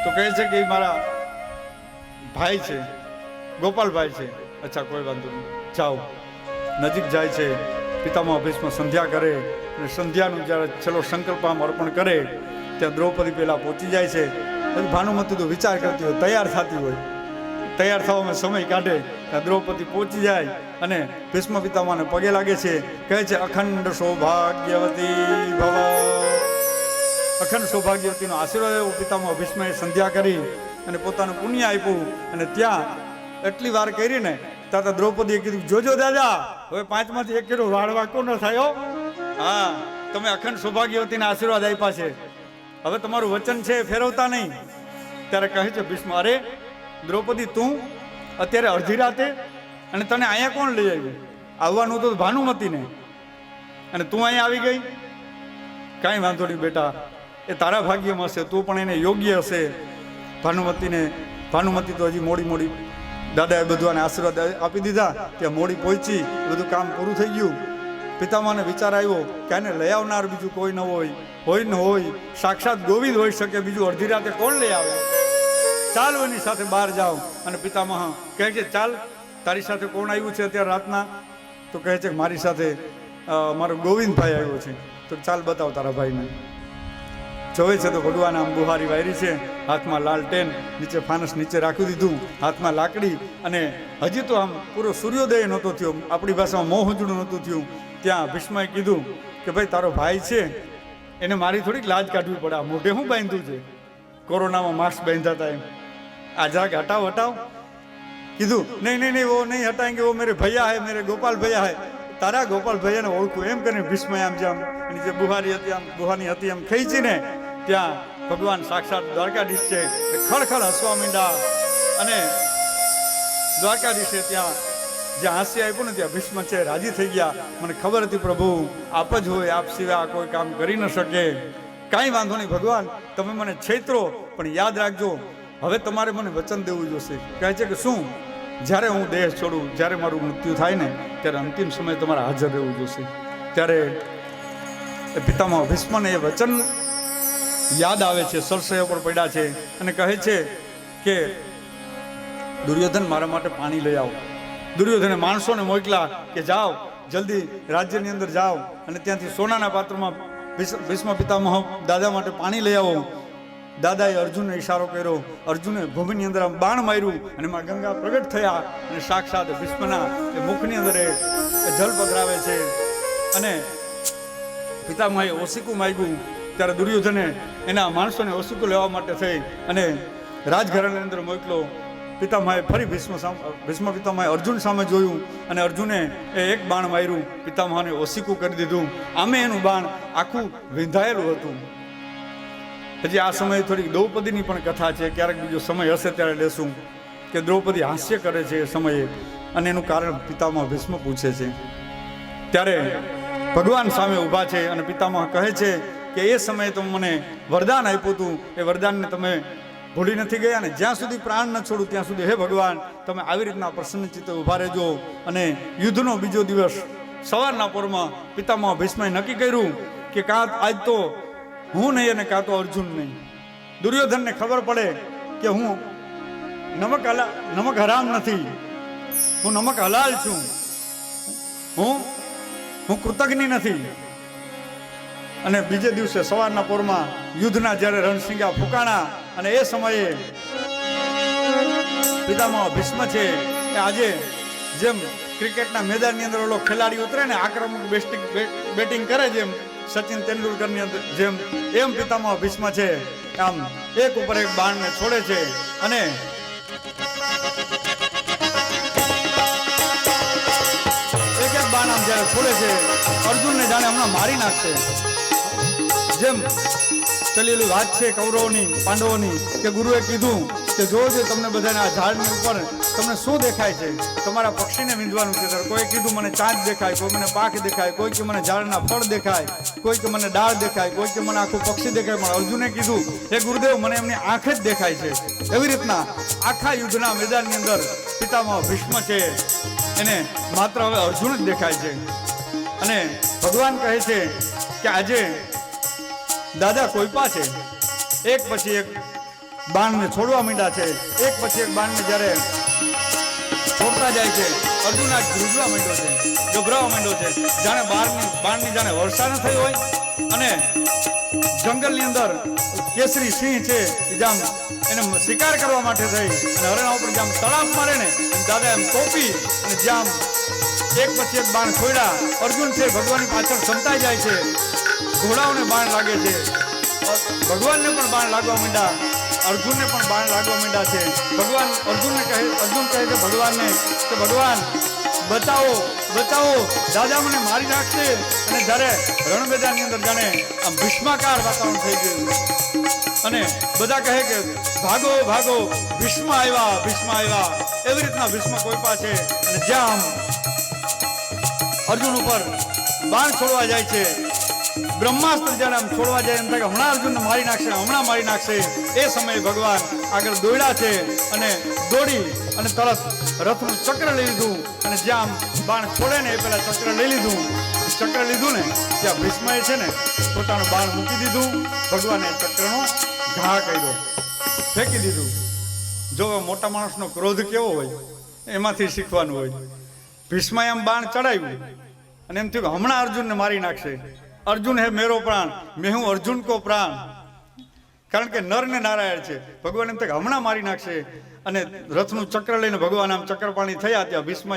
તો કહે છે કે એ મારા ભાઈ છે, ગોપાલભાઈ છે. અચ્છા, કોઈ વાંધો નહીં, જાઓ. નજીક જાય છે. પિતામહ ભીષ્મ સંધ્યા કરે અને સંધ્યાનું જ્યારે છેલ્લો સંકલ્પામ અર્પણ કરે ત્યાં દ્રૌપદી પહેલાં પહોંચી જાય છે. ભાનુમતી તો વિચાર કરતી હોય, તૈયાર થતી હોય, તૈયાર થવામાં સમય કાઢે ત્યાં દ્રૌપદી પહોંચી જાય અને ભીષ્મ પિતામહને પગે લાગે છે. કહે છે અખંડ સૌભાગ્યવતી ભવ. અખંડ સૌભાગ્યવતીનો આશીર્વાદ એવો પિતામહ ભીષ્મએ સંધ્યા કરી અને પોતાનું પુણ્ય આપ્યું. અને ત્યાં એટલી વાર કરીને ત્યાં દ્રૌપદીએ કીધું, જોજો દાદા, હવે 5માંથી 1 કિલો વાળવા કોનો થયો? હા, તમે અખંડ સૌભાગ્યવતીના આશીર્વાદ આપ્યા છે, હવે તમારું વચન છે ફેરવતા નહીં. ત્યારે કહે છે ભીષ્મ, અરે દ્રૌપદી, તું અત્યારે અડધી રાતે અને તને અહીંયા કોણ લઈ આવ્યું? આવવાનું તો ભાનુમતીને, અને તું અહીંયા આવી ગઈ. કાંઈ વાંધો નહીં બેટા, એ તારા ભાગ્યમાં હશે, તું પણ એને યોગ્ય હશે. ભાનુમતી તો હજી મોડી દાદાએ બધાને આશીર્વાદ આપી દીધા. ત્યાં મોડી પહોંચી, બધું કામ પૂરું થઈ ગયું. પિતામાને વિચાર આવ્યો કે આને લઈ આવનાર બીજું કોઈ ન હોય ન હોય, સાક્ષાત ગોવિંદ હોઈ શકે, બીજું અડધી રાતે કોણ લઈ આવે? ચાલ એની સાથે બહાર જાઓ. અને પિતામહ કહે છે, ચાલ, તારી સાથે કોણ આવ્યું છે અત્યારે રાતના? તો કહે છે મારી સાથે મારો ગોવિંદભાઈ આવ્યો છે. તો ચાલ બતાવ તારા ભાઈને. જોવે છે તો ભગવાન આમ બુહારી વાયરી છે, હાથમાં લાલટેન, નીચે ફાનસ નીચે રાખી દીધું, હાથમાં લાકડી. અને હજી તો આમ પૂરો સૂર્યોદય નહોતો થયો, આપણી ભાષામાં મોહજુડું નહોતું થયું. ત્યાં ભીષ્મએ કીધું કે ભાઈ તારો ભાઈ છે, એને મારી થોડીક લાજ કાઢવી પડે. આ મોઢે શું બાંધ્યું છે? કોરોનામાં માસ્ક બાંધ્યા હતા એમ. આ જરાક હટાવ. કીધું નહીં વો નહીં હટાएंगे, વો મેરે ભૈયા હે, મેરે ગોપાલ ભૈયા હે. તારા ગોપાલ ભૈયાને ઓળખું એમ કરીને ભીષ્મએ આમ જેમ એની જે બુહારી હતી, આમ બુહાની હતી, એમ ખેંચીને ત્યાં ભગવાન સાક્ષાત દ્વારકાધીશ છે એ ખળખળ હસવા માંડ્યા. અને દ્વારકાધીશે ત્યાં જ્યાં હાસ્ય આપ્યું ને ત્યાં ભીષ્મ છે રાજી થઈ ગયા. મને ખબર હતી પ્રભુ આપ જ હોય, આપ સિવાય આ કોઈ કામ કરી ન શકે. કાંઈ વાંધો નહીં ભગવાન, તમે મને છેતરો પણ યાદ રાખજો હવે તમારે મને વચન દેવું જોશે. કહે છે કે શું? જ્યારે હું દેહ છોડું, જ્યારે મારું મૃત્યુ થાય ને ત્યારે અંતિમ સમયે તમારે હાજર રહેવું જોશે. ત્યારે પિતામહ ભીષ્મને એ વચન યાદ આવે છે, સરસૈયા પર પડ્યા છે અને કહે છે કે દુર્યોધન મારા માટે પાણી લઈ આવો. દુર્યોધને માણસોને મોકલા કે જાઓ જલ્દી રાજ્યની અંદર જાઓ અને ત્યાંથી સોનાના પાત્રમાં ભીષ્મ પિતામહ દાદા માટે પાણી લઈ આવો. દાદાએ અર્જુનને ઈશારો કર્યો. અર્જુને ભૂમિની અંદર આમ બાણ માર્યું અને એમાં ગંગા પ્રગટ થયા અને સાક્ષાત ભીષ્મના એ મુખની અંદર એ જલ પધરાવે છે. અને પિતામહે ઓશિકું માગ્યું ત્યારે દુર્યોધને એના માણસોને ઓશિકું લેવા માટે થઈ અને રાજઘરાની અંદર મોકલો. પિતામહે ફરી ભીષ્મ પિતામહે અર્જુન સામે જોયું અને અર્જુને એ એક બાણ માર્યું, પિતામહને ઓશિકું કરી દીધું. આમે એનું બાણ આખું વિંધાયેલું હતું. હજી આ સમયે થોડીક દ્રૌપદીની પણ કથા છે, ક્યારેક બીજો સમય હશે ત્યારે લેશું કે દ્રૌપદી હાસ્ય કરે છે એ સમયે અને એનું કારણ પિતામહ ભીષ્મ પૂછે છે. ત્યારે ભગવાન સામે ઊભા છે અને પિતામહ કહે છે કે એ સમયે તમે મને વરદાન આપ્યું હતું, એ વરદાનને તમે ભૂલી નથી ગયા ને જ્યાં સુધી પ્રાણ ન છોડું ત્યાં સુધી હે ભગવાન તમે આવી રીતના પ્રસન્ન ચિત્તે ઊભા રહેજો. અને યુદ્ધનો બીજો દિવસ સવારના પોરમાં પિતામહ ભીષ્મએ નક્કી કર્યું કે કાં આજ તો હું નહીં અને કાં તો અર્જુન નહીં. દુર્યોધનને ખબર પડે કે હું નમક હરામ નથી, હું નમક હલાલ છું, હું કૃતજ્ઞ નથી. અને બીજે દિવસે સવારના પોરમાં યુદ્ધના જ્યારે રણસિંગા ફૂંકાણા અને એ સમયે પિતામહ ભીષ્મ છે એ આજે જેમ ક્રિકેટના મેદાનની અંદર ઓલો ખેલાડી ઉતરે ને આક્રમક બેટિંગ કરે જેમ સચિન તેંડુલકરની અંદર જેમ એમ પિતામહ ભીષ્મ છે આમ એક ઉપર એક બાણને છોડે છે અને એક એક બાણ આમ જ્યારે છોડે છે અર્જુનને જાણે હમણાં મારી નાખશે. જેમ ચલેલી વાત છે કૌરવોની પાંડવોની કે ગુરુએ કીધું કે જોજો તમને બધાને આ ઝાડની ઉપર તમને શું દેખાય છે, તમારા પક્ષીને વિંધવાનું છે. કોઈ કીધું મને ચાંદ દેખાય, કોઈ મને પાંખ દેખાય, કોઈ કે મને ઝાડના ફળ દેખાય, કોઈ કે મને ડાળ દેખાય, કોઈ કે મને આખું પક્ષી દેખાય. પણ અર્જુને કીધું હે ગુરુદેવ મને એમની આંખ જ દેખાય છે. એવી રીતના આખા યુદ્ધના મેદાનની અંદર પિતામહ ભીષ્મ છે એને માત્ર હવે અર્જુન જ દેખાય છે. અને ભગવાન કહે છે કે આજે દાદા કોઈપા છે એક પછી એક બાણને છોડવા માંડ્યા છે, એક પછી એક બાણને જ્યારે છોડતા જાય છે અર્જુન આ ધ્રુજવા માંડ્યો છે, ગભરાવા માંડ્યો છે, જાણે બાણની જાણે વર્ષા ન થઈ હોય. અને જંગલની અંદર કેસરી સિંહ છે જામ એને શિકાર કરવા માટે થઈ અને હરણા ઉપર જામ તળાપ મારે ને દાદા એમ ટોપી અને જામ એક પછી એક બાણ છોડ્યા. અર્જુન છે ભગવાનની પાછળ સંતાઈ જાય છે, ઘોડાઓને બાણ લાગે છે, ભગવાનને પણ બાણ લાગવા માંડ્યા, અર્જુનને પણ બાણ લાગવા માંડ્યા છે. ભગવાન અર્જુન કહે છે ભગવાનને કે ભગવાન બચાવો બચાવો, દાદા મને મારી નાખશે. અને જ્યારે રણ મેદાનની અંદર જાણે આમ ભીષ્માકાર વાતાવરણ થઈ ગયું અને બધા કહે કે ભાગો ભાગો ભીષ્મ આવ્યા ભીષ્મ આવ્યા. એવી રીતના ભીષ્મ કોઈપા છે અને જ્યાં અર્જુન ઉપર બાણ છોડવા જાય છે, બ્રહ્માસ્ત્ર જ્યારે આમ છોડવા જાય એમ થાય કે હમણાં અર્જુનને મારી નાખશે, હમણાં મારી નાખશે. એ સમયે ભગવાન આગળ દોડ્યા છે અને દોડી અને તરત રથનું ચક્ર લઈ લીધું અને જ્યાં બાણ છોડે ને એ પેલા ચક્ર લઈ લીધું. ચક્ર લીધું ને ત્યાં ભીષ્મએ છે ને પોતાનું બાણ મૂકી દીધું, ભગવાને ચક્રનો ઘા કર્યો, ફેંકી દીધું. જો મોટા માણસનો ક્રોધ કેવો હોય એમાંથી શીખવાનું હોય. ભીષ્મએ આમ બાણ ચડાવ્યું અને એમ થયું કે હમણાં અર્જુનને મારી નાખશે. અર્જુન હે મેરો પ્રાણ, મેં હું અર્જુન કો પ્રાણ. કારણ કે નર ને નારાયણ છે. ભગવાન એમ થાય કે હમણાં મારી નાખશે અને રથનું ચક્ર લઈને ભગવાન આમ ચક્રપાણી થયા ત્યાં ભીષ્મએ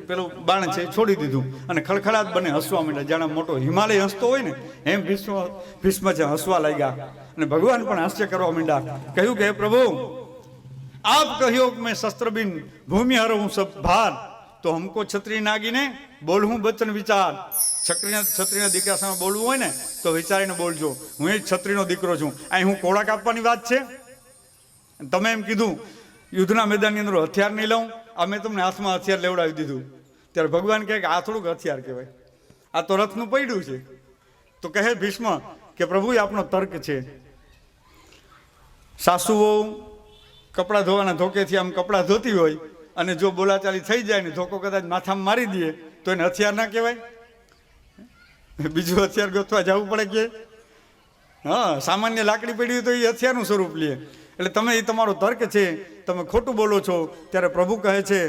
પેલું બાણ છે એ છોડી દીધું અને ખળખળાટ બને હસવા માંડ્યા. જાણે મોટો હિમાલય હસતો હોય ને એમ ભીષ્મ છે હસવા લાગ્યા અને ભગવાન પણ હાસ્ય કરવા માંડ્યા. કહ્યું કે હે પ્રભુ આપ કહ્યો કે મેં શસ્ત્ર બિન ભૂમિ હર હું સબ ભાર, તો હમકો છત્રી નાગીને બોલવું વચન વિચાર. છત્રીના દીકરા સામે બોલવું હોય ને તો વિચારીને બોલજો. હું એ જ છત્રીનો દીકરો છું. અહીં હું કોળા કાપવાની વાત છે. તમે એમ કીધું યુદ્ધના મેદાનની અંદર હથિયાર નહીં લઉં, આ મેં તમને હાથમાં હથિયાર લેવડાવી દીધું. ત્યારે ભગવાન કહે કે આ થોડુંક હથિયાર કહેવાય, આ તો રથનું પૈડું છે. તો કહે ભીષ્મ કે પ્રભુ એ આપણો તર્ક છે. સાસુઓ કપડાં ધોવાના ધોકેથી આમ કપડાં ધોતી હોય અને જો બોલાચાલી થઈ જાય ને ધોકો કદાચ માથામાં મારી દે તો એને હથિયાર ના કહેવાય? બીજું હથિયાર ગોતવા જવું પડે કે? હા, સામાન્ય લાકડી પડી હોય તો એ હથિયારનું સ્વરૂપ લે. એટલે તમે એ તમારો તર્ક છે, તમે ખોટું બોલો છો. ત્યારે પ્રભુ કહે છે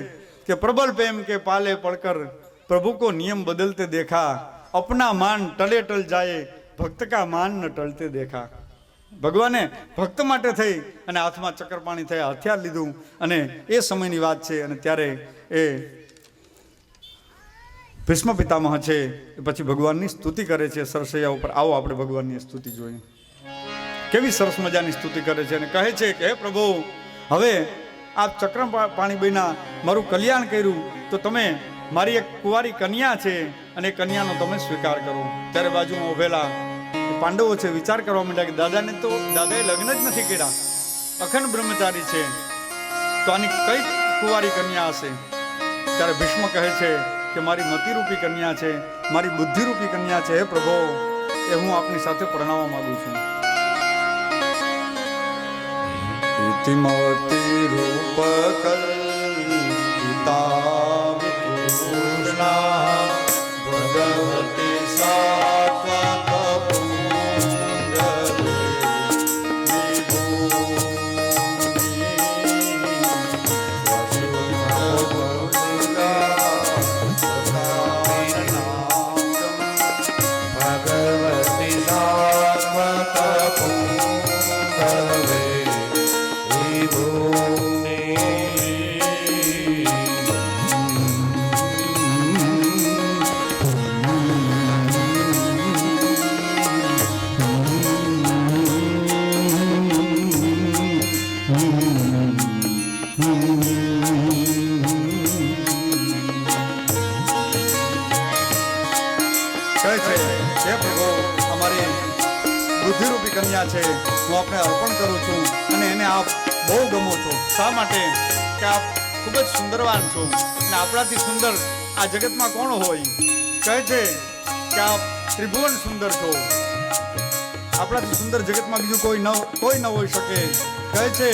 કે પ્રબલ પ્રેમ કે પાલે પડકર પ્રભુ કો નિયમ બદલતે દેખા, અપના માન ટલે ટલ જાય ભક્ત કા માન ન ટળતે દેખા. ભગવાને ભક્ત માટે થઈ અને હાથમાં ચક્કરપાણી થયા હથિયાર લીધું. અને એ સમયની વાત છે. અને ત્યારે એ ભીષ્મ પિતામહ છે એ પછી ભગવાનની સ્તુતિ કરે છે સરસૈયા ઉપર. આવો આપણે ભગવાનની સ્તુતિ જોઈએ. કેવી સરસ મજાની સ્તુતિ કરે છે અને કહે છે કે હે પ્રભુ, હવે આપ ચક્રપાણી બન્યા, મારું કલ્યાણ કર્યું, તો તમે મારી એક કુંવારી કન્યા છે અને કન્યાનો તમે સ્વીકાર કરો. ત્યારે બાજુમાં ઉભેલા પાંડવો છે વિચાર કરવા માંડ્યા કે દાદાએ લગ્ન જ નથી કર્યા, અખંડ બ્રહ્મચારી છે, તો આની કઈ કુંવારી કન્યા હશે? ત્યારે ભીષ્મ કહે છે કે મારી મતિરૂપી કન્યા છે, મારી બુદ્ધિરૂપી કન્યા છે. હે પ્રભુ, એ હું આપની સાથે પરણાવવા માંગુ છું. ઇતિમતી રૂપ કલ્પિતા વિભૂષણા ભગવતી સાત્વત બુદ્ધિરૂપી કન્યા છે, હું આપને અર્પણ કરું છું. અને એને આપ બહુ ગમો છો. શા માટે? કે આપ ખૂબ જ સુંદરવાન છો અને આપણાથી સુંદર આ જગતમાં કોણ હોય? કહે છે કે આપ ત્રિભુવન સુંદર છો. આપણાથી સુંદર જગતમાં બીજું કોઈ ન હોઈ શકે. કહે છે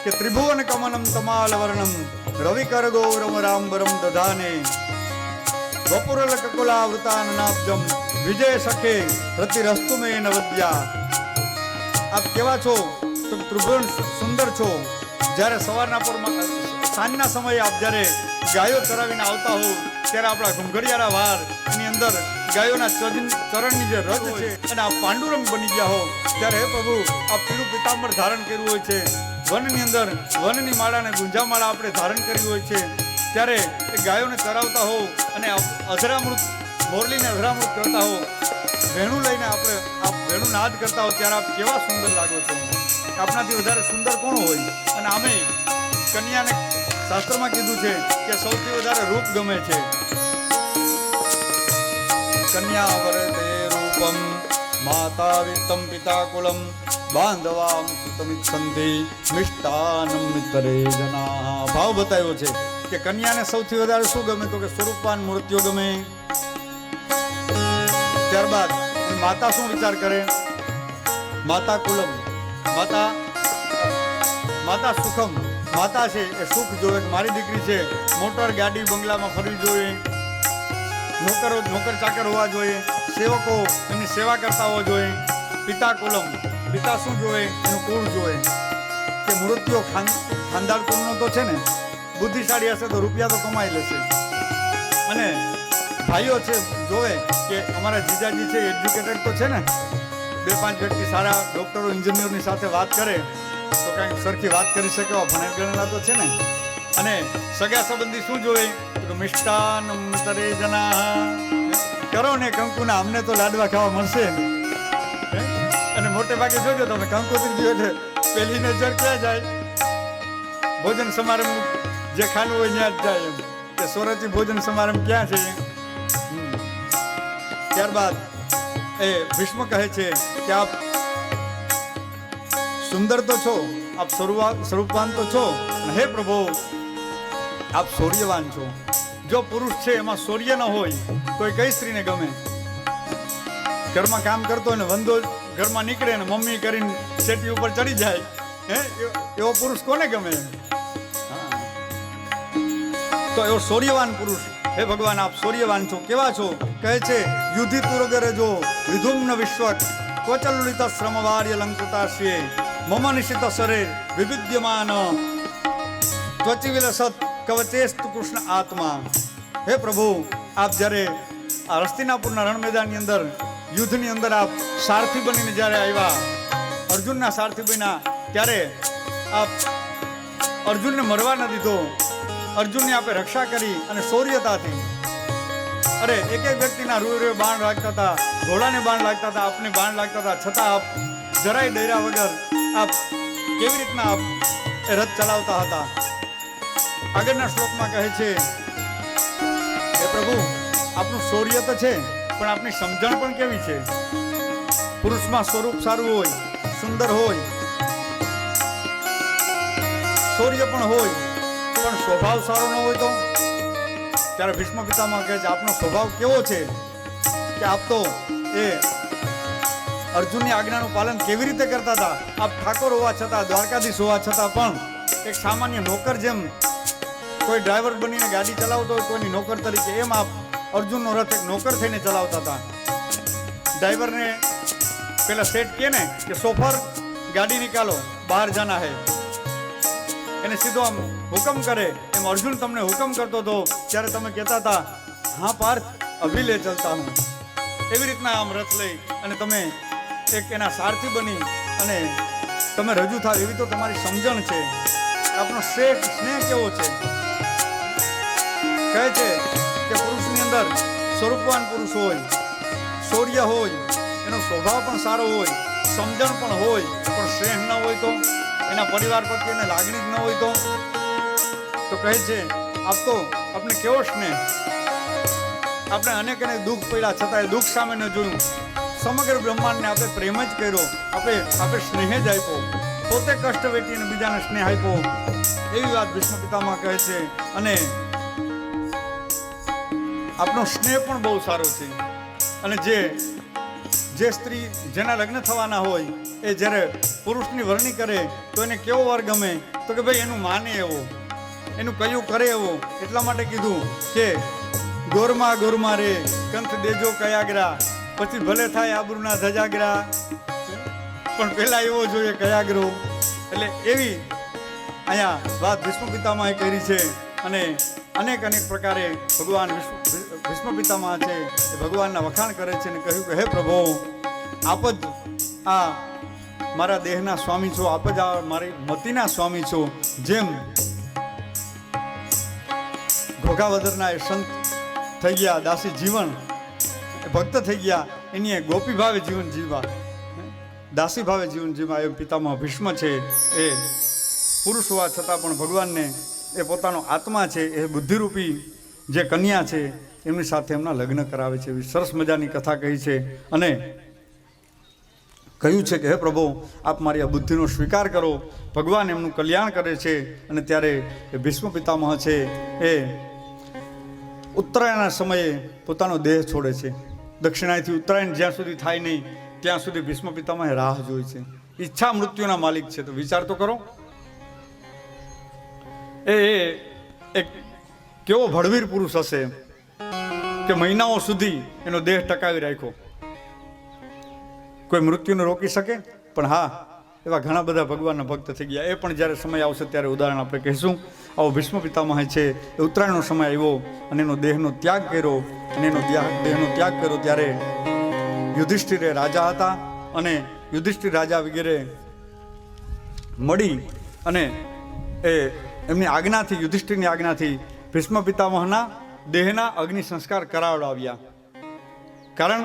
કે ત્રિભુવન કમનમ તમાલ વર્ણમ રવિકર ગૌરવ રામબરમ દધાને વપુરલ કકુલા વૃતાનનાબ્જમ વિજય સખે રતિરસ્તુ મે નવદ્યા. આપ કેવા છો? તો ત્રિભુવન સુંદર છો. જ્યારે સવારના પોરમાં સાંજના સમયે આપ જ્યારે ગાયો ચરાવીને આવતા હો ત્યારે આપણા ઘુંઘડિયારા વાર એની અંદર ગાયોના ચરણની જે રજ છે અને આ પાંડુરંગ બની ગયા હો ત્યારે હે પ્રભુ, આ પીળું પિતાંબર ધારણ કર્યું હોય છે. વનની અંદર વનની માળાને ગુંજામાળા આપણે ધારણ કરી હોય છે. ત્યારે એ ગાયોને ચરાવતા હો અને અધરામૃત મોરલીને અધરામૃત કરતા હો, વેણું લઈને આપણે આપ વેણું નાદ કરતા હો ત્યારે આપ કેવા સુંદર લાગો છો. આપણાથી વધારે સુંદર કોણ હોય? અને આમે કન્યાને શાસ્ત્રમાં કીધું છે કે સૌથી વધારે રૂપ ગમે છે. કન્યા વરતે રૂપમ માતા વિત્તમ પિતા કુલમ બાંધવામ સુતમિચ્છન્તિ મિષ્ટાનમ મિત્રે જના. ભાવ બતાવ્યો છે કે કન્યાને સૌથી વધારે શું ગમે? તો કે સ્વરૂપવાન મૂર્તિઓ ગમે. ત્યારબાદ માતા શું વિચાર કરે? માતા કુલમ, માતા સુખમ. માતા છે એ સુખ જોવે. મારી દીકરી છે મોટર ગાડી બંગલામાં ફરવી જોઈએ, નોકર ચાકર હોવા જોઈએ, સેવકો એમની સેવા કરતા હોવા જોઈએ. પિતા કુલમ, પિતા શું જોવે? એનું કુળ જોવે કે મૃત્યુ ખાનદાર કુળનો તો છે ને, બુદ્ધિશાળી હશે તો રૂપિયા તો કમાઈ લેશે. અને ભાઈઓ છે જોવે કે અમારા જીજાજી છે એડ્યુકેટેડ તો છે ને, 2-5 વ્યક્તિ સારા ડૉક્ટરો એન્જિનિયરની સાથે વાત કરે તો કંઈક સરખી વાત કરી શકે એવા ભણેલ ગણેલા તો છે ને. અને સગા સંબંધી શું જોવે? તો મિષ્ટાન તરે જના. કરો ને કંકુના, અમને તો લાડવા ખાવા મળશે. અને મોટે ભાગે જોજો તમે કંકોત્રી જોઈએ પહેલી નજર ક્યાં જાય? ભોજન સમારંભ જે ખાનું હોય ત્યાં જ જાય. એમ કે સોરઠી ભોજન સમારંભ ક્યાં છે? ત્યારબાદ એ ભીષ્મ કહે છે કે આપ સુંદર તો છો, આપ સ્વરૂપવાન તો છો, હે પ્રભુ આપ શૌર્યવાન છો. જો પુરુષ છે એમાં શૌર્ય ન હોય તો એ કઈ સ્ત્રીને ગમે? ઘરમાં કામ કરતો હોય ને વંદો ઘરમાં નીકળે ને મમ્મી કરીને સેટી ઉપર ચડી જાય, હે એવો પુરુષ કોને ગમે? તો એવો શૌર્યવાન પુરુષ, હે ભગવાન આપ શૌર્યવાન છો. કેવા છો? કહે છે યુધિ તુરગરે જો વિધુમ્ન વિશ્વક કોચલુલિત શ્રમવાર્ય લંકૃતાશ્ય મમ નિશિત શરીર વિવિદ્યમાન ત્વચી વિલસત કવચેસ્તુ કૃષ્ણ આત્મા. હે પ્રભુ આપ જ્યારે આ હસ્તિનાપુરના રણ મેદાનની અંદર યુદ્ધની અંદર આપ સારથી બનીને જ્યારે આવ્યા, અર્જુનના સારથી બન્યા, ત્યારે આપ અર્જુનને મરવા ન દીધો, અર્જુનની આપે રક્ષા કરી અને શૌર્યતાથી. અરે એક એક વ્યક્તિના રૂએ બાણ લાગતા હતા, ઘોડાને બાણ લાગતા હતા, આપને બાણ લાગતા હતા, છતાં આપ જરાય ડર્યા વગર આપ કેવી રીતના આપ એ રથ ચલાવતા હતા. આગળના શ્લોકમાં કહે છે હે પ્રભુ આપનું શૌર્ય તો છે પણ આપની સમજણ પણ કેવી છે? પુરુષમાં સ્વરૂપ સારું હોય, સુંદર હોય, શૌર્ય પણ હોય, પણ સ્વભાવ સારો ન હોય તો? ત્યારે ભીષ્મ પિતામહ કહે છે આપનો સ્વભાવ કેવો છે કે આપ તો એ અર્જુનની આજ્ઞાનું પાલન કેવી રીતે કરતા હતા? આપ ઠાકોર હોવા છતાં, દ્વારકાધીશ હોવા છતાં પણ એક સામાન્ય નોકર જેમ, કોઈ ડ્રાઈવર બનીને ગાડી ચલાવતો હોય કોઈની નોકર તરીકે, એમ આપ અર્જુનનો રથ એક નોકર થઈને ચલાવતા હતા. ડ્રાઈવરને પેલા સેટ કહે ને કે સોફર ગાડી નિકાલો બહાર જાના હે, એને સીધો આમ હુકમ કરે, એમ અર્જુન તમને હુકમ કરતો હતો ત્યારે તમે કહેતા હતા હા પાર્થ અભી લે ચલતા હું. એવી રીતના આમ રથ લઈ અને તમે એક એના સારથી બની અને તમે રજૂ થાવ, એવી તો તમારી સમજણ છે. આપનો સ્નેહ કેવો છે? કહે છે કે પુરુષની અંદર સ્વરૂપવાન પુરુષ હોય, શૌર્ય હોય, એનો સ્વભાવ પણ સારો હોય, સમજણ પણ હોય, પણ સ્નેહ ન હોય તો, એના પરિવાર પ્રત્યેને લાગણી જ ન હોય તો કહે છે આપ તો આપણે કેવો સ્નેહ? આપણે અનેક દુઃખ પડ્યા છતાં એ દુઃખ સામે ન જોયું, સમગ્ર બ્રહ્માંડને આપણે પ્રેમ જ કર્યો, આપણે સ્નેહ જ આપ્યો, પોતે કષ્ટ વેઠીને બીજાને સ્નેહ આપ્યો. એવી વાત ભીષ્મ પિતામહ કહે છે. અને આપનો સ્નેહ પણ બહુ સારો છે. અને જે સ્ત્રી જેના લગ્ન થવાના હોય એ જ્યારે પુરુષની વરણી કરે તો એને કેવો વર ગમે? તો કે ભાઈ એનું માને એવો, એનું કયું કરે એવો. એટલા માટે કીધું કે ગોરમાં ગોરમાં રે કંથ દેજો કયાગ્રા, પછી ભલે થાય આબરૂના ધજાગરા, પણ પેલા એવો જોઈએ કયાગ્રો. એટલે એવી અહીંયા વાત ભીષ્મ પિતામહે કરી છે. અને અનેક પ્રકારે ભગવાન ભીષ્મ પિતામહ છે એ ભગવાનના વખાણ કરે છે અને કહ્યું કે હે પ્રભુ આપ જ આ મારા દેહના સ્વામી છો, આપ જ આ મારી મતિના સ્વામી છો. જેમ ઘોઘાવદરના એ સંત થઈ ગયા, દાસી જીવન ભક્ત થઈ ગયા, એની ગોપી ભાવે જીવન જીવવા, દાસી ભાવે જીવન જીવવા, એ પિતામહ ભીષ્મ છે. એ પુરુષ હોવા છતાં પણ ભગવાનને એ પોતાનો આત્મા છે, એ બુદ્ધિરૂપી જે કન્યા છે એમની સાથે એમના લગ્ન કરાવે છે. એવી સરસ મજાની કથા કહી છે. અને કહ્યું છે કે હે પ્રભુ આપ મારી આ બુદ્ધિનો સ્વીકાર કરો. ભગવાન એમનું કલ્યાણ કરે છે. અને ત્યારે એ ભીષ્મ પિતામહ છે એ ઉત્તરાયણના સમયે પોતાનો દેહ છોડે છે. દક્ષિણાથી ઉત્તરાયણ જ્યાં સુધી થાય નહીં ત્યાં સુધી ભીષ્મ પિતામહે રાહ જોઈ છે. ઈચ્છા મૃત્યુના માલિક છે. તો વિચાર તો કરો એ એક કેવો ભડવીર પુરુષ હશે કે મહિનાઓ સુધી એનો દેહ ટકાવી રાખ્યો. કોઈ મૃત્યુને રોકી શકે? પણ હા, એવા ઘણા બધા ભગવાનના ભક્ત થઈ ગયા. એ પણ જ્યારે સમય આવશે ત્યારે ઉદાહરણ આપણે કહીશું. આવો ભીષ્મ પિતામહ છે એ ઉત્તરાયણનો સમય આવ્યો અને એનો દેહનો ત્યાગ કર્યો. અને એનો દેહનો ત્યાગ કર્યો ત્યારે યુધિષ્ઠિર રાજા હતા અને યુધિષ્ઠિર રાજા વગેરે મળી અને એ એમની આજ્ઞાથી, યુધિષ્ઠિરની આજ્ઞાથી ભીષ્મ પિતામહના દેહના અગ્નિ સંસ્કાર કરાવડાવ્યા. કારણ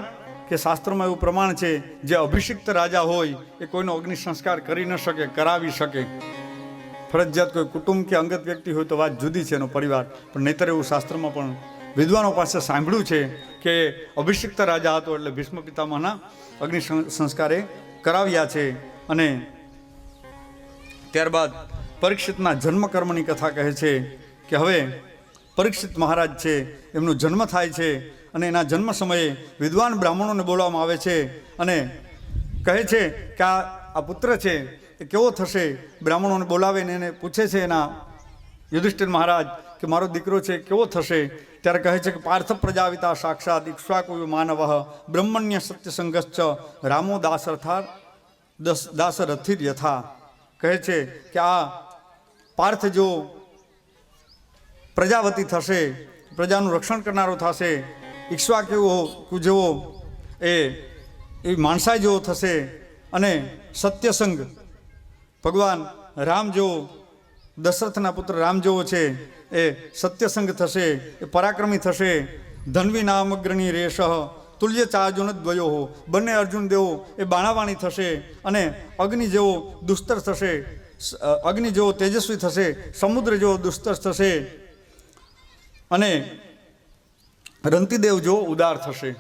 કે શાસ્ત્રમાં એવું પ્રમાણ છે જે અભિષિક્ત રાજા હોય એ કોઈનો અગ્નિ સંસ્કાર કરી ન શકે, કરાવી શકે. ફરજિયાત કોઈ કુટુંબ કે અંગત વ્યક્તિ હોય તો વાત જુદી છે, એનો પરિવાર, પણ નહીતર એવું શાસ્ત્રમાં પણ વિદ્વાનો પાસે સાંભળ્યું છે કે અભિષિક્ત રાજા હતો, એટલે ભીષ્મ પિતામહના અગ્નિ સંસ્કારે કરાવ્યા છે. અને ત્યારબાદ પરીક્ષિતના જન્મ કર્મની કથા કહે છે કે હવે પરીક્ષિત મહારાજ છે, એમનો જન્મ થાય છે અને એના જન્મ સમયે વિદ્વાન બ્રાહ્મણોને બોલાવવામાં આવે છે અને કહે છે કે આ પુત્ર છે એ કેવો થશે. બ્રાહ્મણોને બોલાવીને એને પૂછે છે એના યુધિષ્ઠિર મહારાજ કે મારો દીકરો છે કેવો થશે. ત્યારે કહે છે કે પાર્થ પ્રજાવિતા સાક્ષાત ઇક્ષ્વાકુ માનવ બ્રહ્મણ્ય સત્યસંગશ્ચ રામો દાસરથિર યથા. કહે છે કે આ પાર્થ જો પ્રજાવતી થશે, પ્રજાનું રક્ષણ કરનારો થશે, ઇક્ષ્વાકુ જેવો એ માણસાઈ જેવો થશે અને સત્યસંગ ભગવાન રામ જેવો, દશરથના પુત્ર રામ જેવો છે એ સત્યસંગ થશે, એ પરાક્રમી થશે. ધન્વી નામગ્રણી રેશ તુલ્ય ચાર્જુન દ્વયો, બંને અર્જુન દેવો એ બાણાવાણી થશે અને અગ્નિ જેવો દુસ્તર થશે, અગ્નિ જેવો તેજસ્વી થશે, સમુદ્ર જેવો દુસ્તર થશે અને રંતિદેવ જેવો ઉદાર થશે.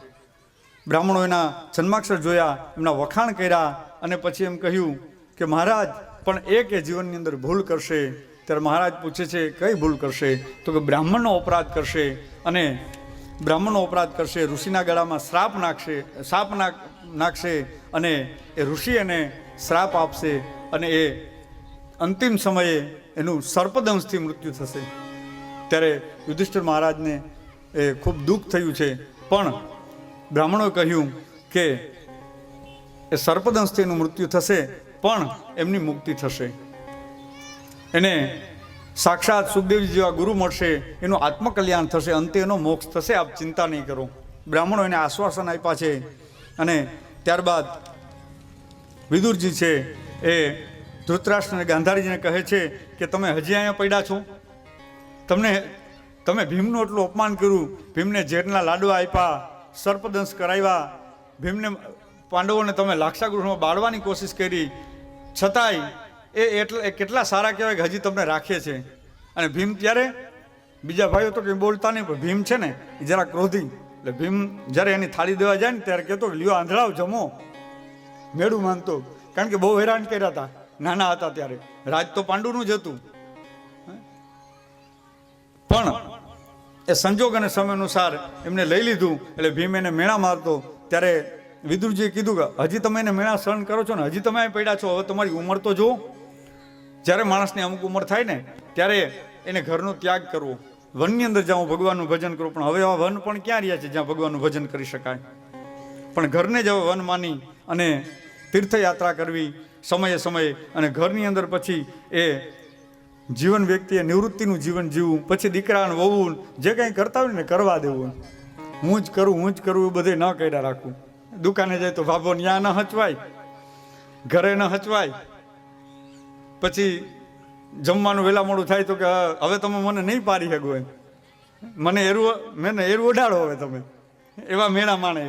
બ્રાહ્મણો એના જન્માક્ષર જોયા, એમના વખાણ કર્યા અને પછી એમ કહ્યું કે મહારાજ પણ એક એ જીવનની અંદર ભૂલ કરશે. ત્યારે મહારાજ પૂછે છે કઈ ભૂલ કરશે? તો કે બ્રાહ્મણનો અપરાધ કરશે અને બ્રાહ્મણનો અપરાધ કરશે, ઋષિના ગળામાં સાપ નાખશે અને એ ઋષિ એને શ્રાપ આપશે અને એ અંતિમ સમયે એનું સર્પદંશથી મૃત્યુ થશે. ત્યારે યુધિષ્ઠિર મહારાજને એ ખૂબ દુઃખ થયું છે, પણ બ્રાહ્મણોએ કહ્યું કે એ સર્પદંશથી એનું મૃત્યુ થશે પણ એમની મુક્તિ થશે, એને સાક્ષાત સુખદેવજી જેવા ગુરુ મળશે, એનું આત્મકલ્યાણ થશે, અંતે એનો મોક્ષ થશે, આપ ચિંતા નહીં કરો. બ્રાહ્મણો એને આશ્વાસન આપ્યા છે. અને ત્યારબાદ વિદુરજી છે એ ધૃતરાષ્ટ્ર અને ગાંધારીજીને કહે છે કે તમે હજી અહીંયા પડ્યા છો, તમે ભીમનું એટલું અપમાન કર્યું, ભીમને ઝેરના લાડવા આપ્યા, સર્પદંશ કરાવ્યા, ભીમને પાંડવોને તમે લાક્ષાગૃહમાં બાળવાની કોશિશ કરી, છતાંય એ કેટલા સારા કહેવાય કે હજી તમને રાખે છે. અને ભીમ ત્યારે બીજા ભાઈઓ તો કંઈ બોલતા નહીં, પણ ભીમ છે ને એ જરા ક્રોધી, એટલે ભીમ જ્યારે એની થાળી દેવા જાય ને ત્યારે કહેતો લ્યો આંધળાવ જમો, મેળું માનતો, કારણ કે બહુ હેરાન કર્યા હતા નાના હતા ત્યારે. રાજ તો પાંડુનું જ હતું, પણ એ સંજોગ અને સમય અનુસાર એમને લઈ લીધું. એટલે ભીમ એને મેણા મારતો ત્યારે વિદુરજીએ કીધું કે હજી તમે એને મેણા સહન કરો છો ને, હજી તમે અહીં પડ્યા છો, હવે તમારી ઉંમર તો જુઓ. જ્યારે માણસની અમુક ઉંમર થાય ને ત્યારે એને ઘરનો ત્યાગ કરવો, વનની અંદર જાઉં ભગવાનનું ભજન કરું. પણ હવે આવા વન પણ ક્યાં રહ્યા છે જ્યાં ભગવાનનું ભજન કરી શકાય? પણ ઘરને જ હવે વન માની અને તીર્થયાત્રા કરવી સમયે સમયે, અને ઘરની અંદર પછી એ જીવન વ્યક્તિએ નિવૃત્તિનું જીવન જીવવું, પછી દીકરાને વહું જે કંઈ કરતા હોય ને કરવા દેવું. હું જ કરું એ બધે ન કર્યા રાખવું. દુકાને જાય તો ભાભો ન્યા ન હચવાય, ઘરે ન હચવાય, પછી જમવાનું વહેલા મોડું થાય તો કે હવે તમે મને નહીં પારી શકો, મને એરું ઉડાડો હવે તમે, એવા મેળા માણે.